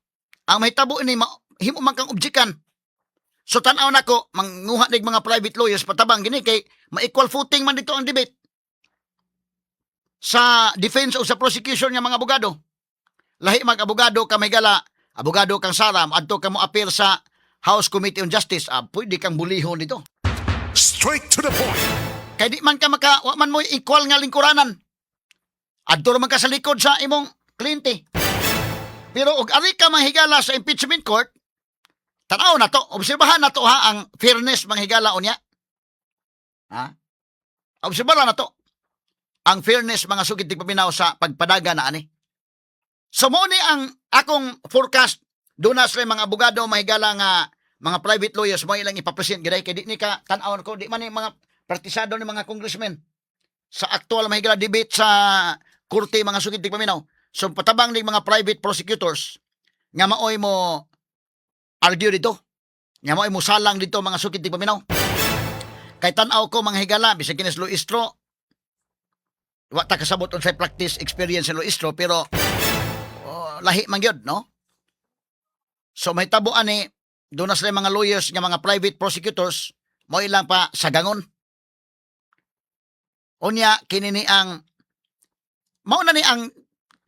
ang mahitabo ini himo man kang objekan. So tan-aw nako manguha nig mga private lawyers patabang gini kay ma-equal footing man dito ang debate sa defense o sa prosecution ng mga abogado. Lahi mag-abogado ka may gala, abogado kang Sara, adto ka mo appear sa House Committee on Justice, pwede kang bulihon dito. Straight to the point. Kaya di man ka wa man mo equal nga lingkuranan. Adto man ka sa likod sa imong kliyente. Pero og ari ka mahigala sa impeachment court, tanaw na to, obserbahan na to ang fairness manghigala unya. Obserbahan na to. Ang fairness mga sugid tigpaminaw sa pagpadaga na ani. So mo ni ang akong forecast doon na sila mga abogado mahigala nga mga private lawyers mo ilang ipapresent giday kay di ni ka tan-awon ko di man ni mga partisado ni mga congressmen sa aktual mahigala debate sa korte mga sugid tigpaminaw. So patabang ni mga private prosecutors nga maoy mo argue dito. Nga maoy mo salang dito mga sugid tigpaminaw. Kay tan-aw ko mga higala bisag kinis Luistro wa ta kasabot on sa practice experience ni Luistro pero lahi man gyud, no? So may tabuan ni doon na sila mga lawyers nga mga private prosecutors mo ilang pa sa gangon. Unya kini ni ang mao na ni ang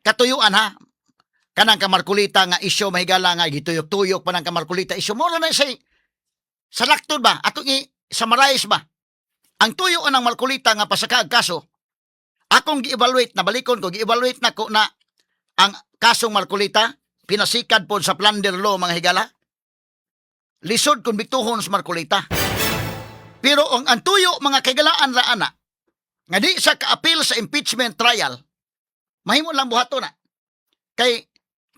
katuyuan ha. Kanang kamarkulita nga isyo mahigala nga gituyok-tuyok pa ng kamarkulita isyo mo na say sa laktod ba ato i summarize ba ang tuyo ng markulita nga pasaka kaso akong gi-evaluate na balikon ko gi-evaluate na ko na ang kasong markulita pinasikad pod sa plunder law mga higala lisod kung bituhon sa markulita pero ang tuyo mga kagalaan ra ana nga di sa ka-appeal sa impeachment trial mahimo lang buhato na kay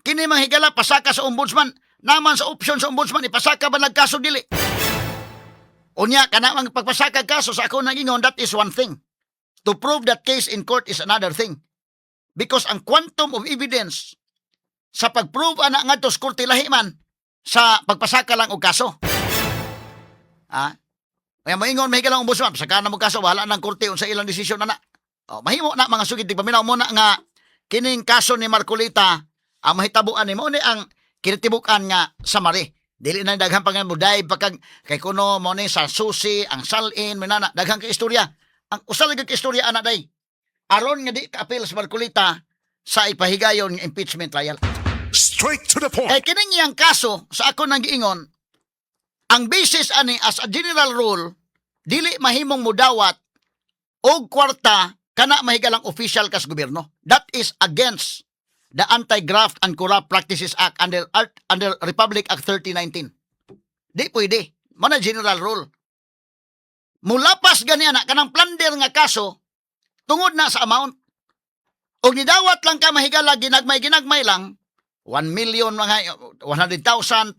kini mga higala pasaka sa ombudsman naman sa option sa ombudsman ipasaka ba nagkaso dili unya kana mang pagpasaka kaso sa ako nagingon that is one thing to prove that case in court is another thing because ang quantum of evidence sa pagprove ana ngadto sa korte lahi man sa pagpasaka lang og kaso kaya maingon mahigala ang ombudsman pasaka na mo kaso wala nang korte unsa ilang desisyon ana mahimo na mga sugid tigpaminaw mo na nga kining kaso ni Marcolita ang mahitabuan ni mo ni ang kinitibukan nga summary. Dili na daghang pangamuday pagkag kay kuno mo ni sa susi, ang salin, minana daghang ka istorya. Ang usa lang ka istorya ana day. Aron nga di ka-appeal sa Marcolita sa ipahigayon nga impeachment trial. Straight to the point. Kay kining iyang kaso sa ako nang giingon, ang basis ani as a general rule dili mahimong mudawat og kwarta kana mahigalang official kas gobyerno. That is against the Anti-Graft and Corrupt Practices Act under Republic Act 3019. Di pwede. Mana general rule. Mulapas gani ana kanang plunder nga kaso tungod na sa amount. Og nidawat lang ka mahigala ginagmay lang 1 million mga 100,000, 200,000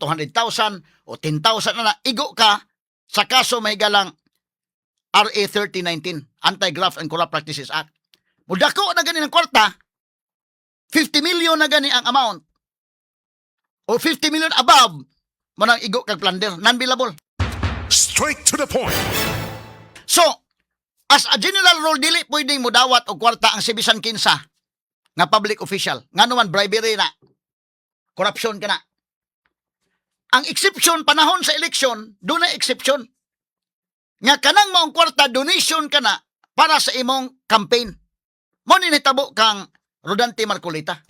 o 10,000 na igo ka sa kaso mahigalang RA 3019, Anti-Graft and Corrupt Practices Act. Mudako na gani ng kwarta 50 million na gani ang amount. O 50 million above manang igo kag plunder, non-billable. Straight to the point. So, as a general rule dili pwedeng mudawat og kwarta ang sibisan kinsa nga public official. Ngano man bribery na. Corruption kana. Ang exception panahon sa eleksyon, doon na exception. Nga kanang maong kwarta donation kana para sa imong campaign. Mo ni hitabo kang Rodante Marcolita.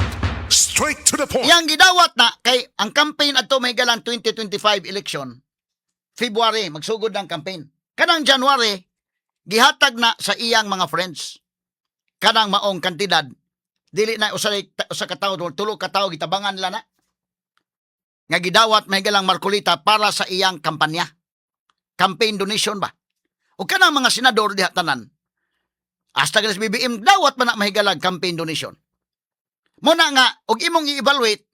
Straight to the point. Yang gidawat na kay ang campaign adto may galang 2025 election. February magsugod ng campaign. Kanang January gihatag na sa iyang mga friends. Kanang maong kantidad dili na usa ka tawo tulo ka tawo gitabangan la na. Nga gidawat may galang Marcolita para sa iyang kampanya. Campaign donation ba? O kanang mga senador diha tanan. Hasta ganas BBM dawat man na mahigalag campaign donation. Muna nga, og imong i-evaluate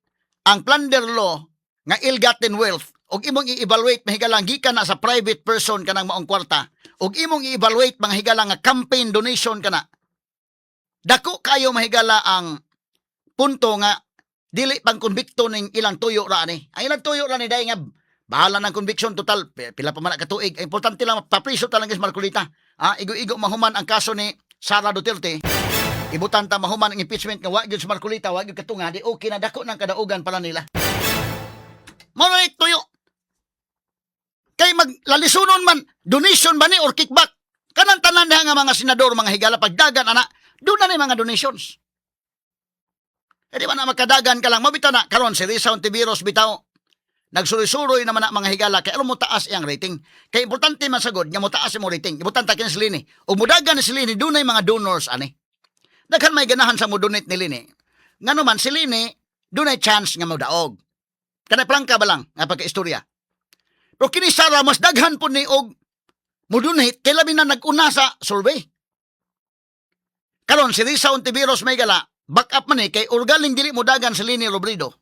ang plunder law nga ill-gotten wealth, og imong i-evaluate mahigalang gikan na sa private person kanang maong kwarta, og imong i-evaluate mahigalang nga campaign donation kana. Dako kayo mahigala ang punto nga dili pang konbikto ning ilang tuyo ra ni. Ang ilang tuyo ra ni day nga bahala ng conviction total pila pa man ka tuig. Importante lang papriso talang is Marcolita. Igo-igo mahuman ang kaso ni Sara Duterte. Ibutan ta mahuman ang impeachment nga wa gyud sa Marcolita, wa gyud katunga, di okay na dako ng kadaugan pala nila. Mao tuyo. Kay maglalisunon man donation ba ni or kickback. Kanang tanan nga mga senador, mga higala pagdagan ana, doon na mga donations. E di ba na makadagan ka lang, mabitaw na karon si Risa Ontiveros bitaw. Nagsuroy-suroy naman na mga higala kay alam mo taas iyang rating. Kay importante man sagod nga mo taas mo rating. Ibutan ta kini si Lini. O mudagan ni si Lini dunay mga donors ani. Daghan may ganahan sa mo donate ni Lini. Ngano man si Lini dunay chance nga modaog. Kanay plangka ba lang nga pagkaistorya. Pero kini Sara mas daghan po ni og mo donate kay labi na nag-una sa survey. Karon si Risa Ontiveros may gala back up man kay urgaling dili mo dagan si Lini Robredo.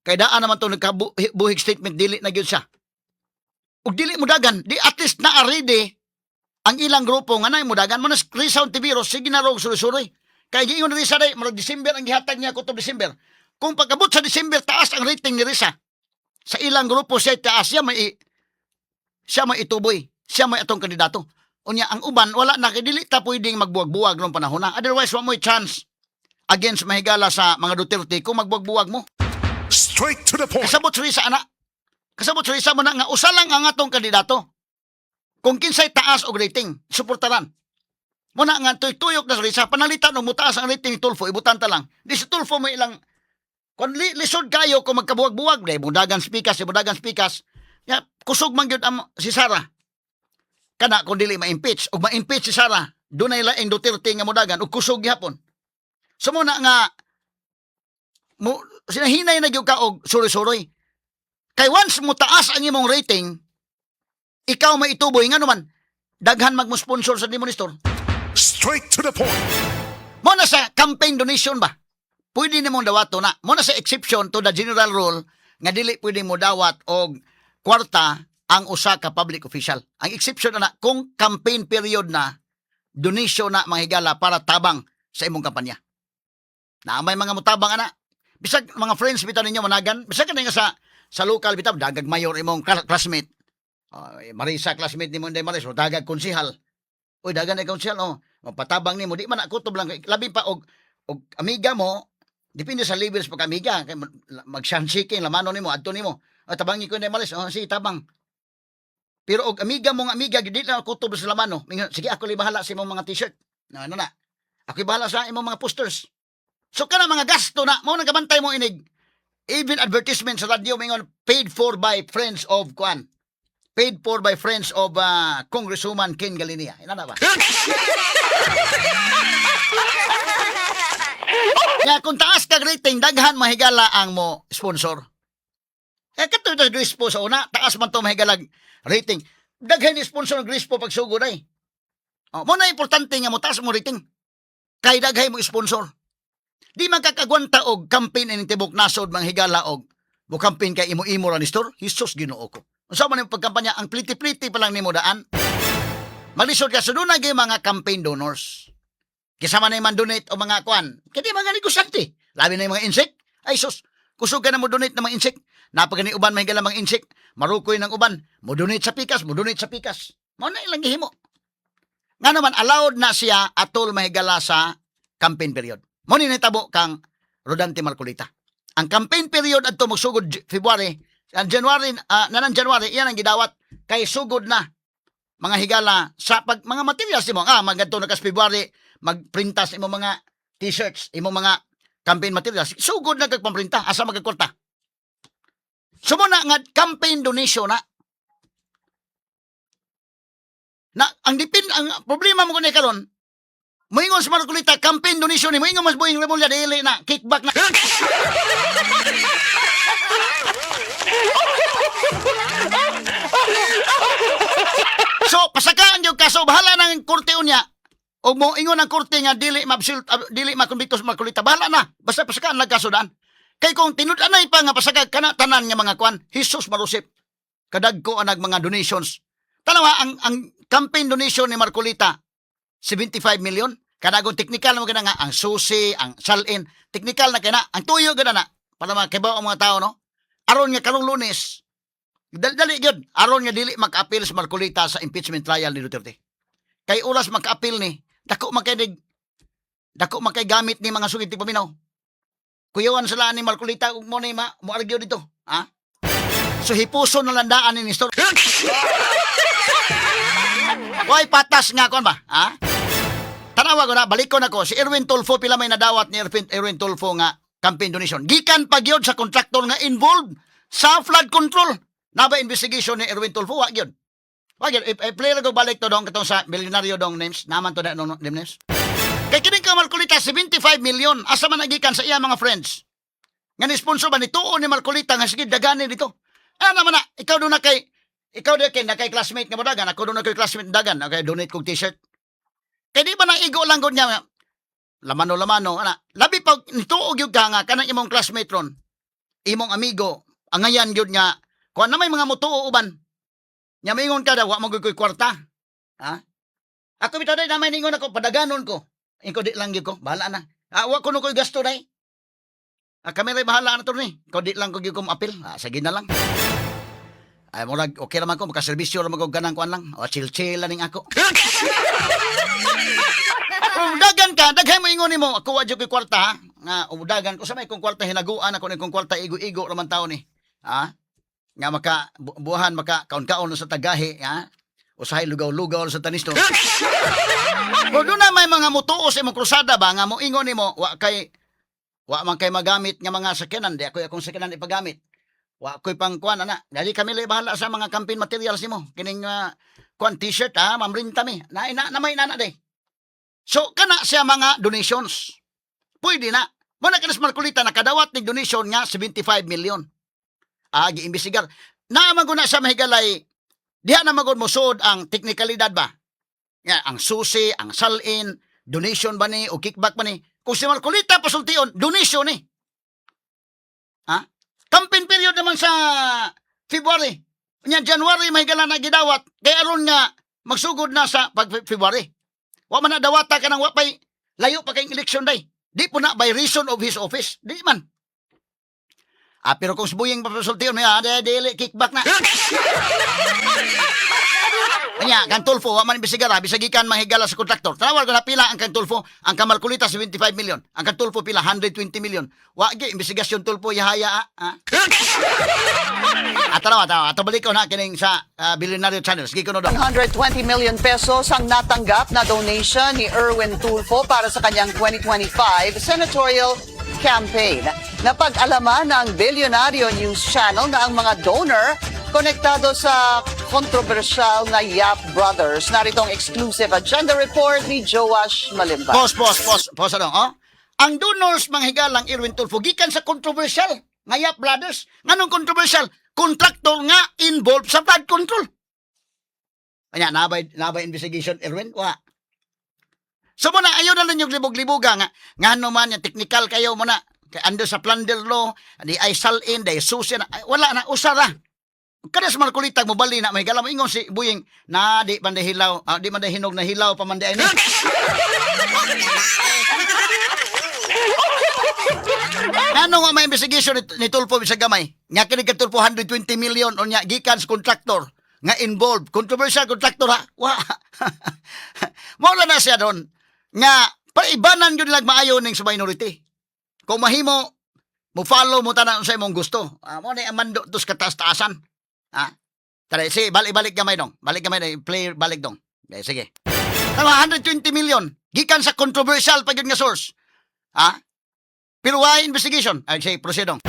Kay daan naman to nagkabuhig statement dili na gyud siya. Ug dili mo dagan, di at least na ready ang ilang grupo nga nay mo dagan mo na Risa Ontiveros sige na rog suroy-suroy. Kay giingon ni Risa day murag December ang gihatag niya kutob December. Kung pagabot sa December taas ang rating ni Risa. Sa ilang grupo siya taas siya may ituboy. Siya may atong kandidato. Unya ang uban wala na kay dili ta pwedeng magbuwag-buwag nung panahon na. Otherwise wa mo'y chance against mahigala sa mga Duterte kung magbuwag-buwag mo. Straight to the point. Kasabot Risa ana. Kasabot Risa mo na nga usa lang ang atong kandidato. Kung kinsay taas og rating, suportaran. Muna nga tuyok na sa panalitan ng mutaas ang rating ni Tulfo, ibutan ta lang. Di si Tulfo mo ilang kung lisod kayo kung magkabuwag-buwag, mudagan spikas, ya, kusog man gyud ang si Sara. Kana kung dili ma-impeach, ug ma-impeach si Sara, dunay laing Duterte nga mudagan ug kusog gihapon. So muna nga sinahinay na gyud ka og suroy-suroy. Kay once mo taas ang imong rating, ikaw maituboy nga naman daghan magmo-sponsor sa demonistor. Straight to the point. Mo na sa campaign donation ba? Pwede nimong dawato na. Mo na sa exception to the general rule nga dili pwede mo dawat og kwarta ang usa ka public official. Ang exception na kung campaign period na donation na mahigala para tabang sa imong kampanya. Na may mga mutabang ana. Bisag mga friends bitaw ninyo managan, bisag ka nga sa local bitaw dagag mayor imong classmate. Marisa classmate nimo Inday Maris, dagag konsehal. Uy, dagan na konsehal oh. Patabang nimo di man nakutob lang labi pa og amiga mo. Depende sa levels pag amiga, kay mag-shansiking lamano nimo adto nimo. Tabangi ko Inday Maris, si tabang. Pero og amiga mong amiga gid na kutob sa lamano. Sige ako li bahala sa imong mga t-shirt. Ano na? Ako bahala sa imong mga posters. So kana mga gasto na mao nagabantay mo inig. Even advertisement sa radio mingon paid for by friends of Kwan. Paid for by friends of Congresswoman Ken Galinia. Ina na ba? Ya kung taas kag rating daghan mahigala ang mo sponsor. Kato ito Grispo sa una, taas man to mahigalag rating. Daghan ni sponsor ng Grispo pag sugod ay. Mo na importante nga mo taas mo rating. Kay daghay mo sponsor. Di man kakagwanta og campaign in tibok nasod manghigala og mo campaign kay imo-imo ra ni store. Hesus Ginoo ko. Unsa man ang pagkampanya ang pliti-pliti pa lang nimo daan. Malisod ka suduna gyud mga campaign donors. Kisama na man donate o mga kwan. Kaya mga negosante. Labi na yung mga insect. Ay sus, kusog ka na mo donate ng mga insect. Napagani uban mahigala mga insect. Marukoy ng uban. Mo donate sa pikas. Mao na ilang gihimo. Nga naman, allowed na siya atol mahigala sa campaign period. Mo ni natabo kang Rodante Marcolita. Ang campaign period adto magsugod February, January, iyan ang gidawat kay sugod na mga higala sa pag mga materials mo. Magadto na kas February, magprintas imo mga t-shirts, imo mga campaign materials. Sugod na kagpamprinta, asa magkakwarta. Sumuna nga campaign donation na. Ang problema mo kuno karon, moingon sa Marcolita campaign donation ni moingon mas buhing lemolya dili na kickback na. So pasakaan yung kaso bahala nang korte unya. O mo ingon ang korte nga dili makonbiktos Marcolita, bahala na. Basta pasakaan lang kaso daan. Kay kung tinud-anay pa nga pasagag kana tanan nga mga kwan, Hesus marusip. Kadagko anag mga donations. Tanawa ang campaign donation ni Marcolita 75 million. Kadagong technical mo gana nga ang susi, ang salin, technical na kana, ang tuyo gana na para makibaw ang mga tao no. Aron nga karong Lunes. Dali gyud, aron nga dili mag-appeal sa Marcolita sa impeachment trial ni Duterte. Kay oras mag-appeal ni, dako makay gamit ni mga sugid ti paminaw. Kuyawan sila ni Marcolita ug mo ni mo argue dito, ha? So hipuson na landaan ni Nestor. Hoy patas nga kon ba, ha? Tanawa ko na, balik ko na ko, si Erwin Tulfo pila may nadawat ni Erwin Tulfo nga campaign donation. Gikan pa gyud sa kontraktor nga involved sa flood control. Naba investigation ni Erwin Tulfo, wa gyud. Wa gyud, play ra ko balik to dong katong sa milyonaryo dong names, naman to na no names. Kay kini ka Marcolita 75 million asa man nagikan sa iya mga friends. Nga ni sponsor ba ni tuon ni Marcolita nga sige dagani dito. Naman na, ikaw do na kay classmate nga modagan, ako do na kay classmate dagan, okay, donate kog t-shirt. Kaya di ba nang igo lang gud niya, lamano, ana. Labi pag nituog yun ka nga, kanang imong classmate ron, imong amigo, ang ngayan yun nga, kung na may mga mutuo uban, niya maingon ka daw, wak magkukoy kwarta. Ha? Ako bitaw na may ningon ako, padaganon ko. Iko di lang yun ko, bahala na. Wak ko ko'y gasto na kami rin bahala na to ni. Ikaw di lang ko yun kong apil. Sige na lang. Ay, murag, okay naman ko, makaservisyo naman ko ganang kuan lang. Chill-chill lang ako. Dagan ka, daghay mo ingon mo, ako wadyo ko'y kwarta, ha? Nga, dagan ko sa may kong kwarta, hinaguan ako ni kong kwarta, igo-igo naman tao ni. Ha? Nga maka, buhan, maka, kaon-kaon sa tagahi, ha? Usahay lugaw-lugaw sa tanis no. Pero doon na may mga mutuo sa imong krusada ba nga mo ingon nimo wa man kay magamit nga mga sakyanan, di ako akong sakyanan ipagamit. Wa ko'y pang kuan ana. Dali kami lay bahala sa mga campaign materials nimo. Kining kuan t-shirt mamrinta mi. Na may nana day. So kana siya mga donations. Pwede na. Mo na kanas Marcolita nakadawat ning donation nga 75 million. Giimbestigar. Na maguna sa mahigalay diha na magod mo sud ang teknikalidad ba? Nga ang susi, ang salin, donation ba ni o kickback ba ni? Kung si Marcolita pasultion, donation ni. Campaign period naman sa February. Nya January mahigala na gidawat. Kaya aron nga magsugod na sa February. Wa man na dawata ka nang wa pay layo pa kay election day. Di po na by reason of his office. Di man. Pero kung subuyeng papasultion niya, dili kickback na. Kanya, kan Tulfo, wa man bisigara, bisagikan mahigala sa kontraktor. Tanawal ko na pila ang kan Tulfo, ang Kamarkulita 75 million, ang kan Tulfo pila 120 million. Wa gi imbestigasyon Tulfo yahaya Tanawa, ato balik ko na kining sa Billionaire Channel. Sige ko no daw. 120 million pesos ang natanggap na donation ni Erwin Tulfo para sa kanyang 2025 senatorial campaign. Napag-alaman ng Billionaire News Channel na ang mga donor konektado sa kontrobersyal na Yap Brothers. Narito ang exclusive agenda report ni Joash Malimba. Pause ano, Ang donors manghigalang Erwin Tulfo gikan sa kontrobersyal nga Yap Brothers. Nganong kontrobersyal? Kontraktor nga involved sa flood control. Kanya, nabay investigation, Erwin? Wa. So muna, ayaw na lang yung libog-liboga nga. Nga naman, yung technical kayo muna. Kaya ando sa plunder law, di ay salin, di ay susi na. Wala na, usara. Kada sa Marcolita mo bali na may galam ingon si Buying na di man hilaw, di man hinog na hilaw pa man di ay. Ano nga may investigation ni Tulfo sa gamay? Nga kini ka Tulfo 120 million o nya gikan sa contractor nga involved. Controversial contractor ha? Wa. Mawala na siya doon. Nga paibanan yun lang maayo ning sa minority. Kung mahimo mo follow mo tanan sa imong gusto. Mo ni amando tos kataas-taasan. Tara, sige, balik gamay dong. Balik gamay dong. Play, balik dong. Okay, sige. 120 million. Gikan sa controversial pa yun nga source. Pero why investigation? Ay, sige, proceed dong.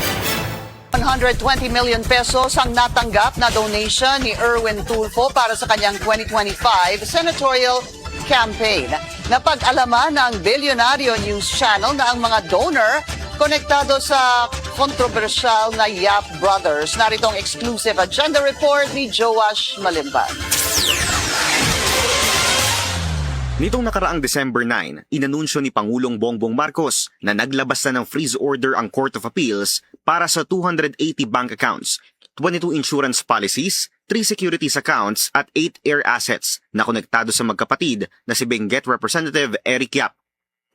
120 million pesos ang natanggap na donation ni Erwin Tulfo para sa kanyang 2025 senatorial campaign. Napag-alaman ng Billionaire News Channel na ang mga donor konektado sa kontrobersyal na Yap Brothers. Narito ang exclusive agenda report ni Joash Malimba. Nitong nakaraang December 9, inanunsyo ni Pangulong Bongbong Marcos na naglabas na ng freeze order ang Court of Appeals para sa 280 bank accounts, 22 insurance policies, 3 securities accounts at 8 air assets na konektado sa magkapatid na si Benguet Representative Eric Yap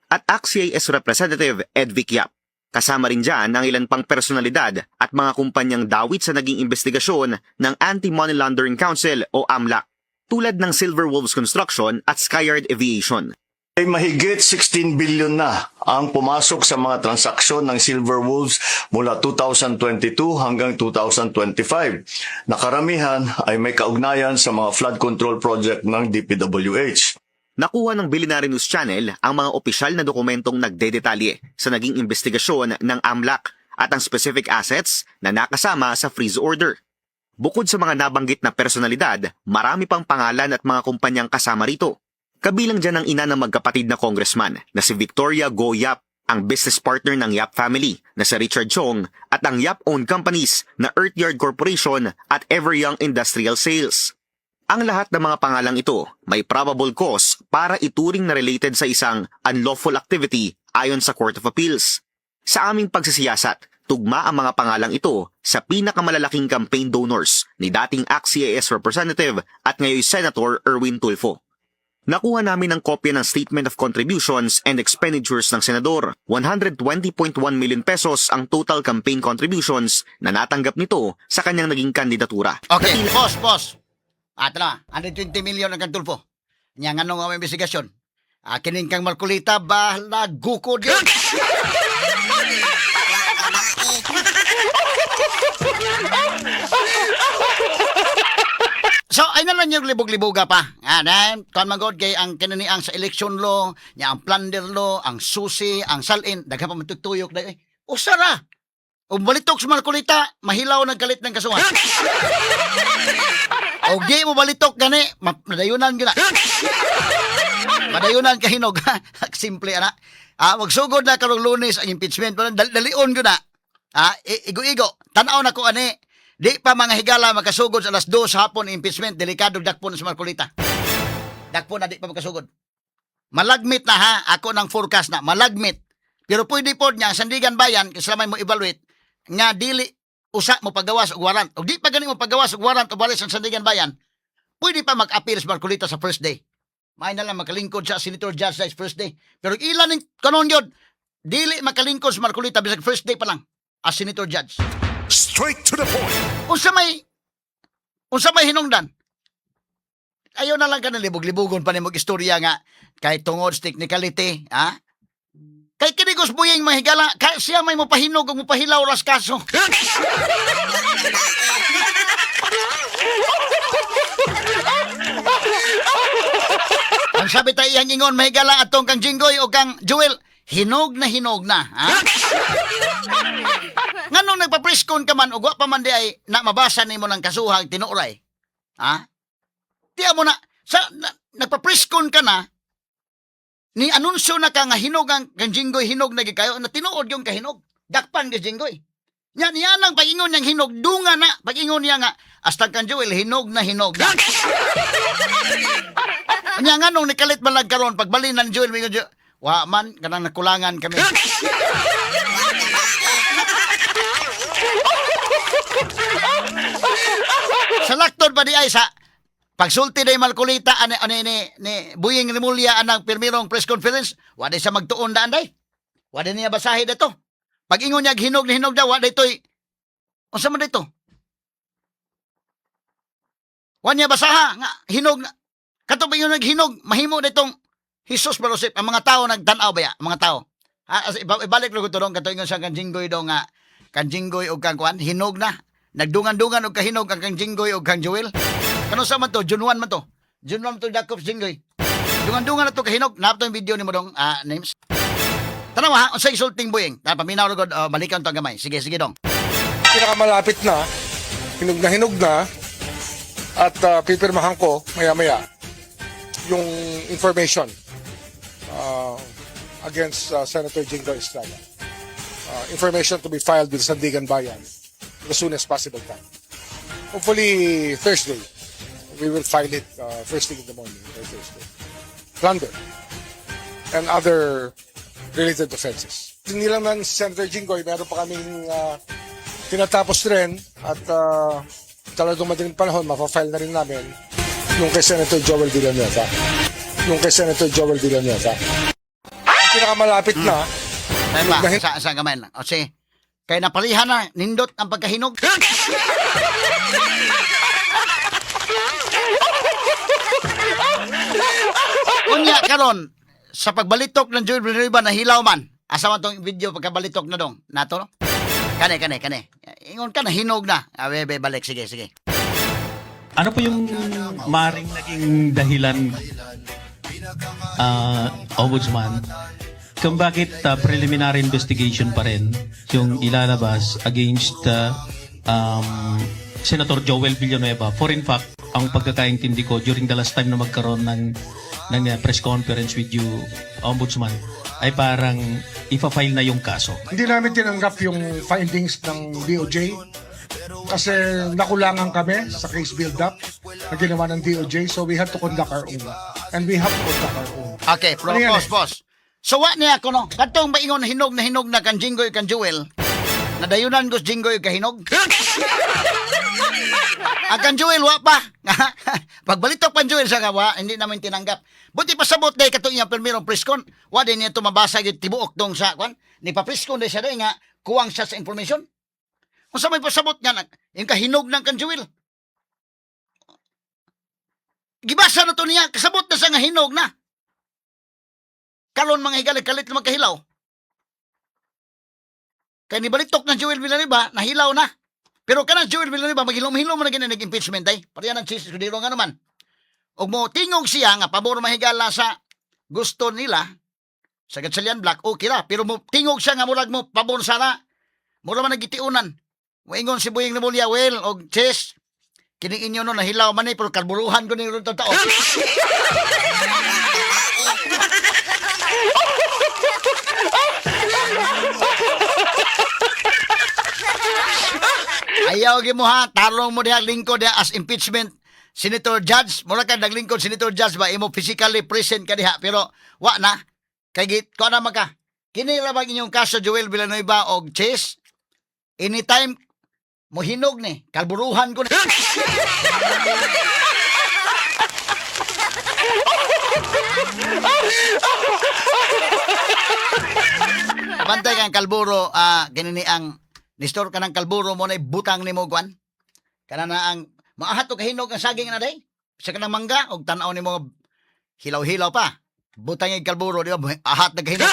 at ACT-CIS Representative Edvic Yap. Kasama rin dyan ang ilan pang personalidad at mga kumpanyang dawit sa naging investigasyon ng Anti-Money Laundering Council o AMLAC, tulad ng Silver Wolves Construction at Skyard Aviation. Ay mahigit 16 billion na ang pumasok sa mga transaksyon ng Silver Wolves mula 2022 hanggang 2025. Nakaramihan ay may kaugnayan sa mga flood control project ng DPWH. Nakuha ng Billionaire News Channel ang mga opisyal na dokumentong nagdedetalye sa naging investigasyon ng AMLAC at ang specific assets na nakasama sa freeze order. Bukod sa mga nabanggit na personalidad, marami pang pangalan at mga kumpanyang kasama rito. Kabilang dyan ang ina ng magkapatid na congressman na si Victoria Go Yap, ang business partner ng Yap family na si Richard Chong at ang Yap-owned companies na Earthyard Corporation at Everyoung Industrial Sales. Ang lahat ng mga pangalang ito may probable cause para ituring na related sa isang unlawful activity ayon sa Court of Appeals. Sa aming pagsisiyasat, tugma ang mga pangalang ito sa pinakamalalaking campaign donors ni dating ACT-CIS Representative at ngayon Senator Erwin Tulfo. Nakuha namin ang kopya ng Statement of Contributions and Expenditures ng Senador. 120.1 million pesos ang total campaign contributions na natanggap nito sa kanyang naging kandidatura. Okay, pause. Ato na, 120 million ang Tulfo. Nya nga nung investigasyon. Kining kang Marcolita ba lagukod yun? So, ay na lang yung libog-liboga pa. Then, kan magod kay ang kinani ang sa election law, nya ang plunder law, ang susi, ang salin, daghan pa matutuyok dai. Usara. O balitok sa Marcolita, mahilaw nagkalit ng kasuhan. O di mo balitok gani, madayunan gina. Madayunan ka hinog. Simple ana. Magsugod na karong Lunes ang impeachment. Dalion ko na. Igo-igo. Tanaw na ko ani. Di pa mga higala makasugod sa alas 2 hapon impeachment. Delikado dakpon sa Marcolita. Dakpon na di pa makasugod. Malagmit na ha. Ako ng forecast na. Malagmit. Pero pwede po niya, Sandigan Bayan, kasama mo evaluate, nga dili usa mo pagawas og warrant. O di pa gani mo pagawas og warrant o balis ang Sandigan Bayan, pwede pa mag-appeal sa Marcolita sa first day. May na lang makalingkod sa Senator Judge sa first day. Pero ilan ng kanon yun, dili makalingkod sa Marcolita bisag first day pa lang as Senator Judge. Straight to the point. Unsa may hinungdan? Ayaw na lang ka na libog-libugon pa ni mong istorya nga kay tungod sa technicality, ha? Kay kinigos buying mahigala, kay siya may mapahinog o mapahilaw ras kaso. Ang sabi tayo iyang ingon, mahigala atong kang Jinggoy o kang Joel, hinog na, ha? Nganong nagpapriskon ka man, ugwa pa man di ay na mabasa ni mo ng kasuhang tinuray, ha? Tiya mo na, nagpapriskon ka na, ni anunsyo na ka nga hinog ang Jinggoy, hinog na gikayo, na tinuod yung kahinog. Dakpan ka Jinggoy. Yan ang pag-ingon niyang hinog, dunga na. Pag-ingon niya nga, hasta kang Joel, hinog na. Nya nga nung nikalit malag karon pagbalin ng Joel, may Joel, wa man, kanang nakulangan kami. Sa laktod pa di ay sa pagsulti day Marcolita ni Buying Rimulya anang pirmirong press conference, wala siya magtuon daan day. Wala niya basahin dito. Pag ingon niya hinog na hinog daw, wala dito'y, unsa man dito? Wala niya basaha, nga, hinog na. Katong ingon naghinog, mahimo ditong Jesus Barosip, ang mga tao nagtanaw ba ya? Ang mga tao. Ibalik lang ko ito dong, katong ingon sa kang Jinggoy daw nga, kang Jinggoy o kang Kwan, hinog na. Nagdungan-dungan o kahinog ang kang Jinggoy o kang Joel. Kano sa man to? June 1 man to. June 1 man to, Jacob Jinggoy. Dungan-dungan na to kahinog. Napap to yung video ni mo dong, names. Tanaw ha, unsay isulting Buying. Paminaw na god, balikan to ang gamay. Sige dong. Pinakamalapit na, hinog na, at pipirmahan ko maya-maya yung information against Senator Jinggoy Estrada. Information to be filed with Sandigan Bayan as soon as possible time. Hopefully Thursday. We will file it first thing in the morning or Thursday. Plunder and other related offenses. Hindi lang ng Senator Jinggoy, meron pa kaming tinatapos rin at talagang madaling panahon, mapafile na rin namin yung kay Senator Joel Villanueva. Ang pinakamalapit na, Sa gamay lang. O sige, kaya napalihan na, nindot ang pagkahinog. Unya karon sa pagbalitok ng Joel Villanueva na hilaw man. Asa man tong video pagkabalitok na dong. Nato no? Kane. Ingon ka na hinog na. Bebe, balik. Sige. Ano po yung maring naging dahilan, Ombudsman, kung bakit preliminary investigation pa rin yung ilalabas against Senator Joel Villanueva? For in fact, ang pagkakaintindi ko during the last time na magkaroon ng press conference with you, Ombudsman, ay parang ipa-file na yung kaso. hindi namin tinanggap yung findings ng DOJ kasi nakulangan kami sa case build-up na ginawa ng DOJ, so we have to conduct our own. And we have to conduct our own. Okay, Ano yan boss. So what niya ako no? Katong maingon na hinog na kan Jinggoy kan Joel. Nadayunan ko Jinggoy kahinog. Ang kan Joel wa pa. Pagbalitok pan Joel sa gawa, hindi namin tinanggap. Buti pasabot day katong iya permirong preskon. Wa din niya tumabasa gyud tibuok dong sa kwan. Ni pa preskon day siya day nga kuwang siya sa information. Unsa may pasabot nga yung kahinog ng kan Joel. Gibasa na to niya, kasabot na sa nga hinog na. Karon mga higalit-kalit na magkahilaw. Kaya nibalitok ng Joel Villanueva, nahilaw na. Pero kanang Joel Villanueva, maghilom-hilom mo na nag-impeachment ay. Pariyan ang sis, kudiro nga naman. o mo tingog siya nga pabor mahigala sa gusto nila sa Gatchalian Black, okay ra. Pero mo tingog siya nga murag mo pabor sana. Mura man nagitiunan. Moingon si Buying Rimulya, well, og Chess, kining inyo no nahilaw man pero karburuhan ko ni ron tao. Ayaw gi mo ha, tarong mo diha lingkod diha as impeachment Senator Judge. Mura ka naglingkod Senator Judge ba imo physically present ka diha pero wa na kay git ko na maka. Kini ra bang inyong kaso Joel Villanueva og Chess? Anytime mo hinog ni, kalburuhan ko na. Bantay kang kalburo, ganini ang nistor ka ng kalburo mo na butang ni mo kwan. Kana na ang maahat o kahinog ang saging na day. Sa kanang mangga, og tanaw ni mo hilaw-hilaw pa. Butang yung kalburo, di ba? Ahat na kahinog.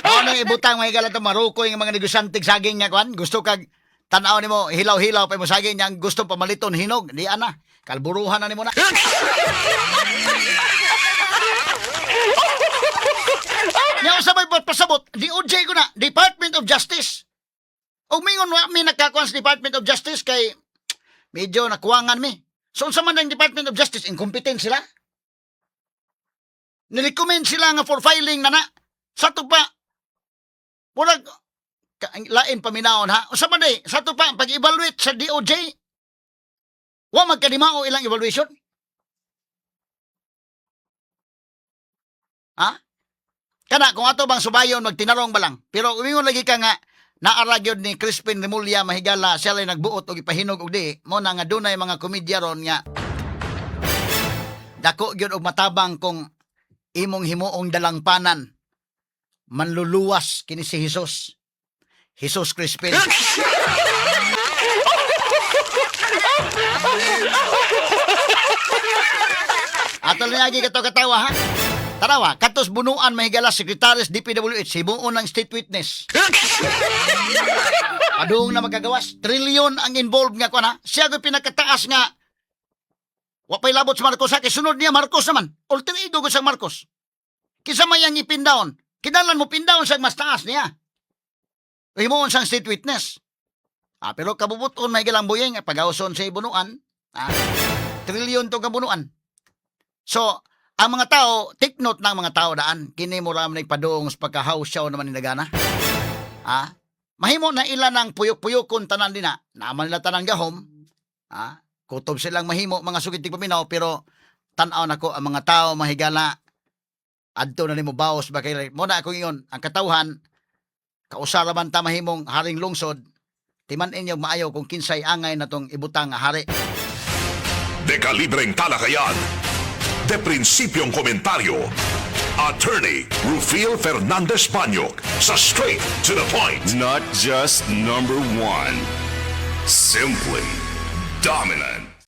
Ano ibutang may galat maruko yung mga negosyanteng saging nga kwan? Gusto kag tanaw nimo hilaw-hilaw pa mo saging nga gusto pamaliton hinog. Di ana. Kalburuhan na nimo na. Nya sabay pasabot, DOJ ko na, Department of Justice. Og mingon wa mi nagkakuan sa Department of Justice kay medyo nakuwangan mi. So unsa man ang Department of Justice, incompetent sila? Nirecommend sila nga for filing na sa to pa. Murag lain paminawon ha. Unsa man day sa to pa pag-evaluate sa DOJ. Wa magkadimao ilang evaluation. Ha? Kana kung ato bang subayon magtinarong ba lang. Pero umingon lagi ka nga naaragyod ni Crispin Rimulya mahigala siya lay nagbuot og ipahinog og di mo na nga dunay mga komedya ron nga dako gyud og matabang kung imong himuong dalangpanan manluluwas kini si Jesus. Jesus Crispin. Ato lagi kato katawa ha. Tarawa, katos bunuan mahigala sekretaris DPWH himuon ng state witness. Adung na magagawas, trilyon ang involved nga ko na. Siya ko pinakataas nga wapay labot sa Marcos ha, kay sunod niya Marcos naman. Alter ego ko sa Marcos. Kisa may ang ipindown. Kinalan mo pindown sa mas taas niya. Himuon sang state witness. Pero kabubuton may galang buyeng pag-auson sa ibunuan. Trilyon to kabunuan. So, ang mga tao, take note ng mga tao daan. Kini mo ram nagpadoong sa pagka-house show naman inagana. Mahimo na ilan ang puyok-puyokon tanan din na. Naaman nila tanang gahom. Kutob silang mahimo mga sugitig paminaw pero tanaw na ko ang mga tao mahigala adto na nimo baos ba kay mo na ako ingon ang katawhan kausara man ta mahimong haring lungsod timan inyo maayo kung kinsay angay natong ibutang nga hari. Dekalibreng talakayan. De prinsipyong komentaryo. Attorney Rufil Fernandez Panyok sa Straight to the Point. Not just number one, simply dominant.